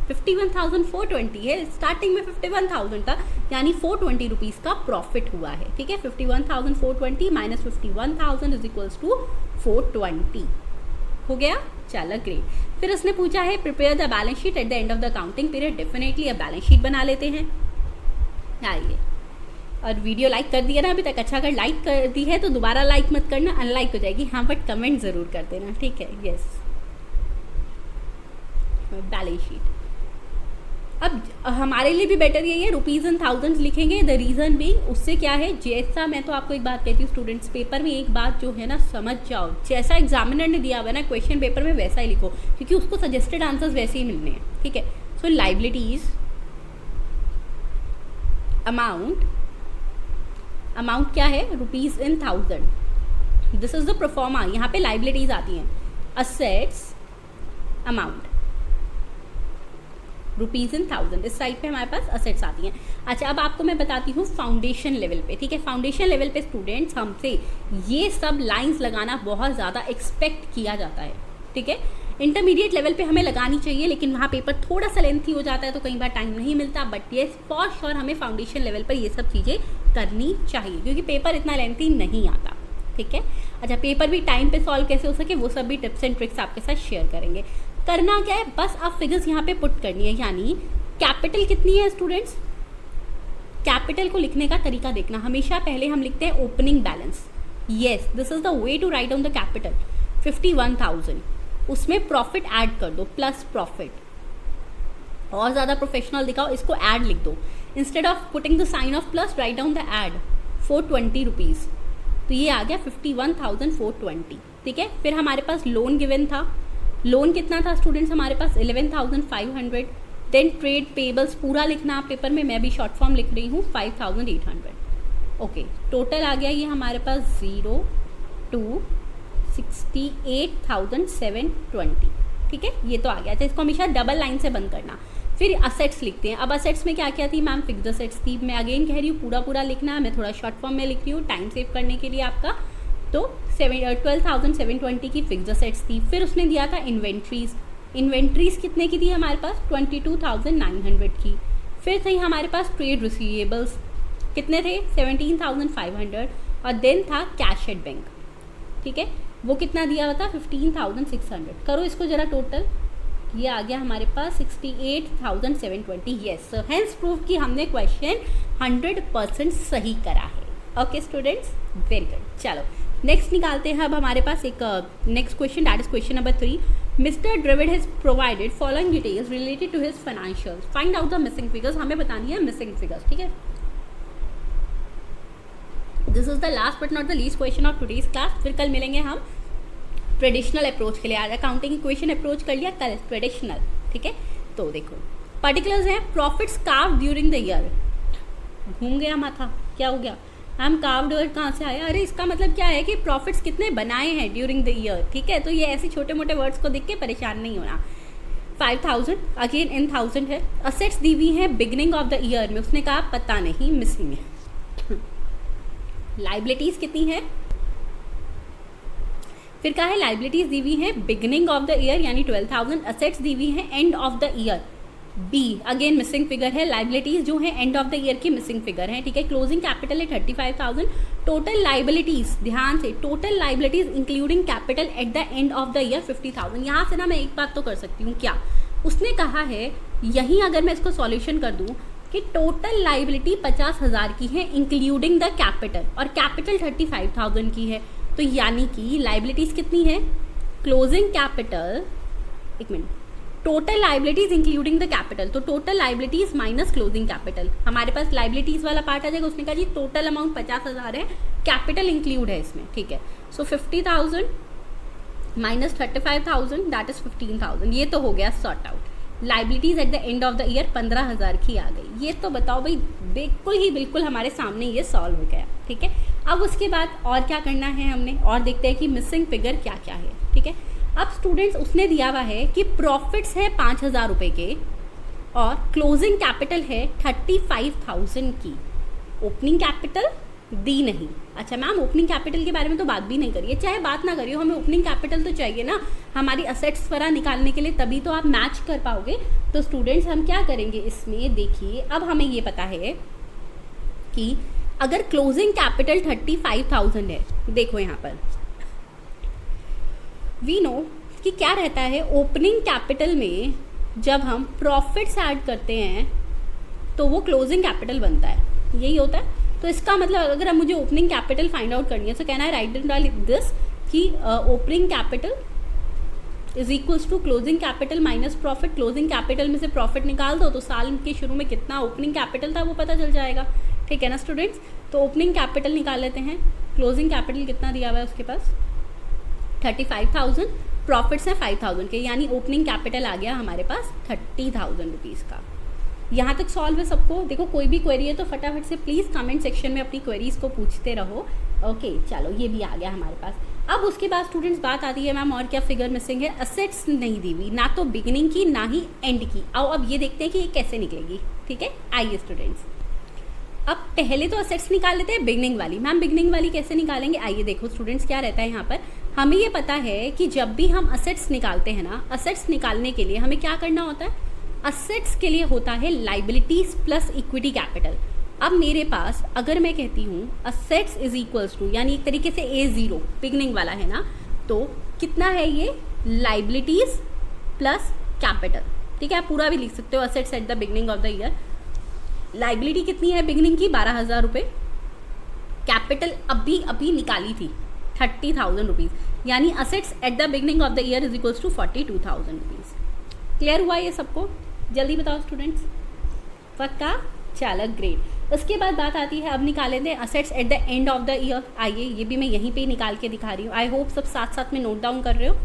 51,420 है, स्टार्टिंग में 51,000 था, यानी 420 रुपीज़ का प्रॉफिट हुआ है, ठीक है। 51,420 माइनस 51,000 इज इक्वल्स टू 420 हो गया। चलो ग्रेट। फिर उसने पूछा है prepare the balance sheet at the end of the accounting period. Definitely अब बैलेंस शीट बना लेते हैं। आइए, और वीडियो लाइक कर दिया ना अभी तक? अच्छा, अगर लाइक कर दी है तो दोबारा लाइक मत करना, अनलाइक हो जाएगी। हाँ, बट कमेंट ज़रूर कर देना, ठीक है। यस, बैलेंस शीट अब हमारे लिए भी बेटर यही है, रुपीज़ एंड थाउजेंड्स लिखेंगे। द रीज़न भी उससे क्या है, जैसा मैं तो आपको एक बात कहती हूँ स्टूडेंट्स, पेपर में एक बात जो है ना समझ जाओ, जैसा एग्जामिनर ने दिया हुआ है ना क्वेश्चन पेपर में, वैसा ही लिखो, क्योंकि उसको सजेस्टेड आंसर्स वैसे ही मिलने हैं, ठीक है। सो लाइबिलिटीज अमाउंट क्या है? Rupees in thousand. This is the proforma. यहाँ पे लाइबिलिटीज आती हैं। Assets amount rupees in thousand, इस साइड पे हमारे पास असेट्स आती हैं। अच्छा, अब आपको मैं बताती हूँ फाउंडेशन लेवल पे, ठीक है। फाउंडेशन लेवल पे स्टूडेंट्स हमसे ये सब लाइंस लगाना बहुत ज़्यादा एक्सपेक्ट किया जाता है, ठीक है। इंटरमीडिएट लेवल पे हमें लगानी चाहिए, लेकिन वहाँ पेपर थोड़ा सा लेंथी हो जाता है, तो कई बार टाइम नहीं मिलता। बट ये फॉर श्योर हमें फाउंडेशन लेवल पर ये सब चीज़ें करनी चाहिए, क्योंकि पेपर इतना लेंथी नहीं आता, ठीक है। अच्छा, पेपर भी टाइम पे सॉल्व कैसे हो सके, वो सब भी टिप्स एंड ट्रिक्स आपके साथ शेयर करेंगे। करना क्या है, बस आप फिगर्स यहाँ पे पुट करनी है। यानी कैपिटल कितनी है स्टूडेंट्स? कैपिटल को लिखने का तरीका देखना, हमेशा पहले हम लिखते हैं opening balance. Yes, this is the way to write down the capital. 51,000, उसमें प्रॉफिट ऐड कर दो, प्लस प्रॉफिट। और ज़्यादा प्रोफेशनल दिखाओ, इसको ऐड लिख दो। Instead of putting the sign of plus, write down the add. 420 rupees, तो ये आ गया 51,420, ठीक है। फिर हमारे पास लोन गिवन था। लोन कितना था स्टूडेंट्स हमारे पास? 11,500। देन ट्रेड पेबल्स पूरा लिखना आप पेपर में, मैं भी शॉर्ट फॉर्म लिख रही हूँ, 5,800। ओके, टोटल आ गया ये हमारे पास 0 to 68,720, ठीक है। ये तो आ गया था, इसको हमेशा डबल लाइन से बंद करना। फिर असेट्स लिखते हैं। अब असेट्स में क्या क्या थी मैम? फिक्स्ड असेट्स थी। मैं अगेन कह रही हूँ पूरा लिखना है, मैं थोड़ा शॉर्ट फॉर्म में लिख रही हूँ टाइम सेव करने के लिए आपका। तो 12,720 की फिक्स्ड असेट्स थी। फिर उसने दिया था इन्वेंट्रीज कितने की थी हमारे पास 22,900 की। फिर थी हमारे पास ट्रेड रिसीवेबल्स कितने थे 17,500 और देन था कैश एट बैंक, ठीक है, वो कितना दिया हुआ था 15,600। करो इसको ज़रा टोटल, ये आ गया हमारे पास 68,720। यस, हेंस प्रूव कि हमने क्वेश्चन 100% सही करा है। Okay students, very good. चलो नेक्स्ट निकालते हैं अब हमारे पास एक next question, that is question number 3। Mister Dravid has provided following details related to his financials, find out the missing figures. हमें बतानी है मिसिंग फिगर्स, ठीक है। This is the last but not the least question of today's class. फिर कल मिलेंगे हम traditional approach के लिए। आज अकाउंटिंग इक्वेशन अप्रोच कर लिया, कल ट्रेडिशनल, ठीक है। तो देखो पर्टिकुलर्स हैं, profits carved during the year. घूम गया माथा, क्या हो गया, हम कार्व्ड वर्ड कहाँ से आया, अरे इसका मतलब क्या है कि प्रॉफिट्स कितने बनाए हैं ड्यूरिंग द ईयर, ठीक है। तो ये ऐसे छोटे मोटे वर्ड्स को देख के परेशान नहीं होना। 5,000 अगेन इन 1000 है। असेट्स दी हुई है बिगिनिंग ऑफ द ईयर में, उसने कहा पता नहीं, मिसिंग है। लाइबिलिटीज कितनी है, फिर कहा है लाइबिलिटीज दी हुई है बिगिनिंग ऑफ द ईयर यानी 12,000। असेट्स दी हुई है end of the year, B again missing figure है। लाइबिलिटीज जो है एंड ऑफ द ईयर की मिसिंग फिगर है, ठीक है। क्लोजिंग कैपिटल है 35,000। टोटल लाइबिलिटीज, ध्यान से, total liabilities including capital eight the end of the year 50,000। यहाँ से ना मैं एक बात तो कर सकती हूँ, क्या उसने कहा है, यहीं अगर मैं इसको सॉल्यूशन कर दूँ कि टोटल लाइबिलिटी 50,000 की है इंक्लूडिंग द कैपिटल, और कैपिटल 35,000 की है, तो यानी कि लाइबिलिटीज कितनी है, क्लोजिंग कैपिटल, एक minute, total liabilities including the capital, तो total liabilities minus closing capital. हमारे पास लाइबिलिटीज वाला पार्ट आ जाएगा, उसने कहा जी टोटल अमाउंट 50,000 है, कैपिटल इंक्लूड है इसमें, ठीक है। सो 50,000 माइनस 35,000 दैट इज 15,000, ये तो हो गया sort out. Liabilities eight the end of the year 15,000 की आ गई। ये तो बताओ भाई, बिल्कुल हमारे सामने ये सॉल्व हो गया, ठीक है। अब उसके बाद और क्या करना है हमने, और देखते हैं कि मिसिंग फिगर क्या क्या है, ठीक है। अब स्टूडेंट्स उसने दिया हुआ है कि प्रॉफिट्स है 5,000 रुपये के और क्लोजिंग कैपिटल है 35,000 की। ओपनिंग कैपिटल दी नहीं। अच्छा मैम, ओपनिंग कैपिटल के बारे में तो बात भी नहीं करिए, चाहे बात ना करिए, हमें ओपनिंग कैपिटल तो चाहिए ना हमारी असेट्स वगैरह निकालने के लिए, तभी तो आप मैच कर पाओगे। तो स्टूडेंट्स हम क्या करेंगे इसमें, देखिए अब हमें ये पता है कि अगर क्लोजिंग कैपिटल 35,000 है, देखो यहाँ पर वी नो कि क्या रहता है, ओपनिंग कैपिटल में जब हम प्रॉफिट्स ऐड करते हैं तो वो क्लोजिंग कैपिटल बनता है, यही होता है। तो इसका मतलब अगर हम मुझे ओपनिंग कैपिटल फाइंड आउट करनी है तो कहना है राइट डाउन दिस कि opening capital is equals to closing capital minus profit. Closing capital में से प्रॉफिट निकाल दो तो साल के शुरू में कितना ओपनिंग कैपिटल था वो पता चल जाएगा, ठीक है ना स्टूडेंट्स। तो ओपनिंग कैपिटल निकाल लेते हैं, क्लोजिंग कैपिटल कितना दिया हुआ है उसके पास 35,000, प्रॉफिट्स हैं 5,000 के, यानी ओपनिंग कैपिटल आ गया हमारे पास 30,000 रुपीज़ का। यहाँ तक सॉल्व है सबको। देखो कोई भी क्वेरी है तो फटाफट से प्लीज़ कमेंट सेक्शन में अपनी क्वेरीज को पूछते रहो। ओके चलो, ये भी आ गया हमारे पास। अब उसके बाद स्टूडेंट्स बात आती है मैम और क्या फिगर मिसिंग है, असेट्स नहीं दी हुई, ना तो बिगिनिंग की ना ही एंड की। आओ अब ये देखते हैं कि ये कैसे निकलेगी, ठीक है। आइए स्टूडेंट्स, अब पहले तो असेट्स निकाल लेते हैं बिगनिंग वाली। मैम बिगनिंग वाली कैसे निकालेंगे, आइए देखो स्टूडेंट्स क्या रहता है यहाँ पर। हमें ये पता है कि जब भी हम असेट्स निकालते हैं ना, असेट्स निकालने के लिए हमें क्या करना होता है, असेट्स के लिए होता है लाइबिलिटीज प्लस इक्विटी कैपिटल। अब मेरे पास अगर मैं कहती हूँ असेट्स इज इक्वल्स टू, यानी एक तरीके से A0 बिगनिंग वाला है ना, तो कितना है ये लाइबिलिटीज प्लस कैपिटल, ठीक है। आप पूरा भी लिख सकते हो, assets at the beginning of the year. Liability कितनी है बिगनिंग की 12,000 रुपये, कैपिटल अभी निकाली थी 30,000 रुपीज़, यानी assets at the beginning of the year is equals to 42,000 rupees. Clear हुआ ये सबको, जल्दी बताओ स्टूडेंट्स, पक्का, चलो ग्रेट। उसके बाद बात आती है, अब निकाले थे assets at the end of the year. आइए ये भी मैं यहीं पे निकाल के दिखा रही हूँ, आई होप सब साथ साथ में नोट डाउन कर रहे हो।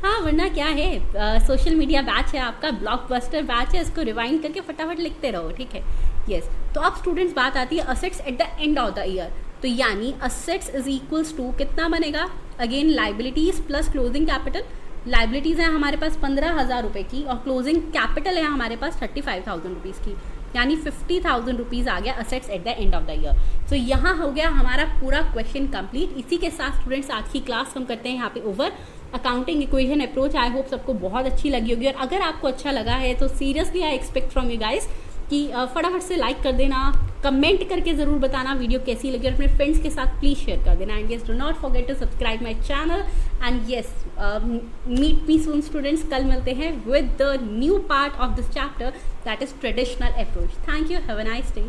हाँ वरना क्या है, सोशल मीडिया बैच है आपका, ब्लॉकबस्टर बैच है, इसको रिवाइंड करके फटाफट लिखते रहो, ठीक है। यस, तो अब स्टूडेंट्स बात आती है assets at the end of the year, तो यानी असेट्स इज इक्वल्स टू कितना बनेगा, again liabilities plus closing capital. Liabilities है हमारे पास 15,000 रुपये की और क्लोजिंग कैपिटल है हमारे पास 35,000 रुपीज़ की, यानी 50,000 रुपीज़ आ गया assets at the end of the year. तो यहाँ हो गया हमारा पूरा क्वेश्चन कंप्लीट। इसी के साथ स्टूडेंट्स आज की क्लास हम करते हैं यहाँ पे over. Accounting equation approach I hope सबको बहुत अच्छी लगी होगी, और अगर आपको अच्छा लगा है तो seriously I expect from you guys कि फटाफट से लाइक कर देना, कमेंट करके ज़रूर बताना वीडियो कैसी लगी, और अपने फ्रेंड्स के साथ प्लीज़ शेयर कर देना। And yes, do not forget to subscribe my channel. And yes, meet me soon students. कल मिलते हैं with the new part of this chapter, that is traditional approach. Thank you, have a nice day.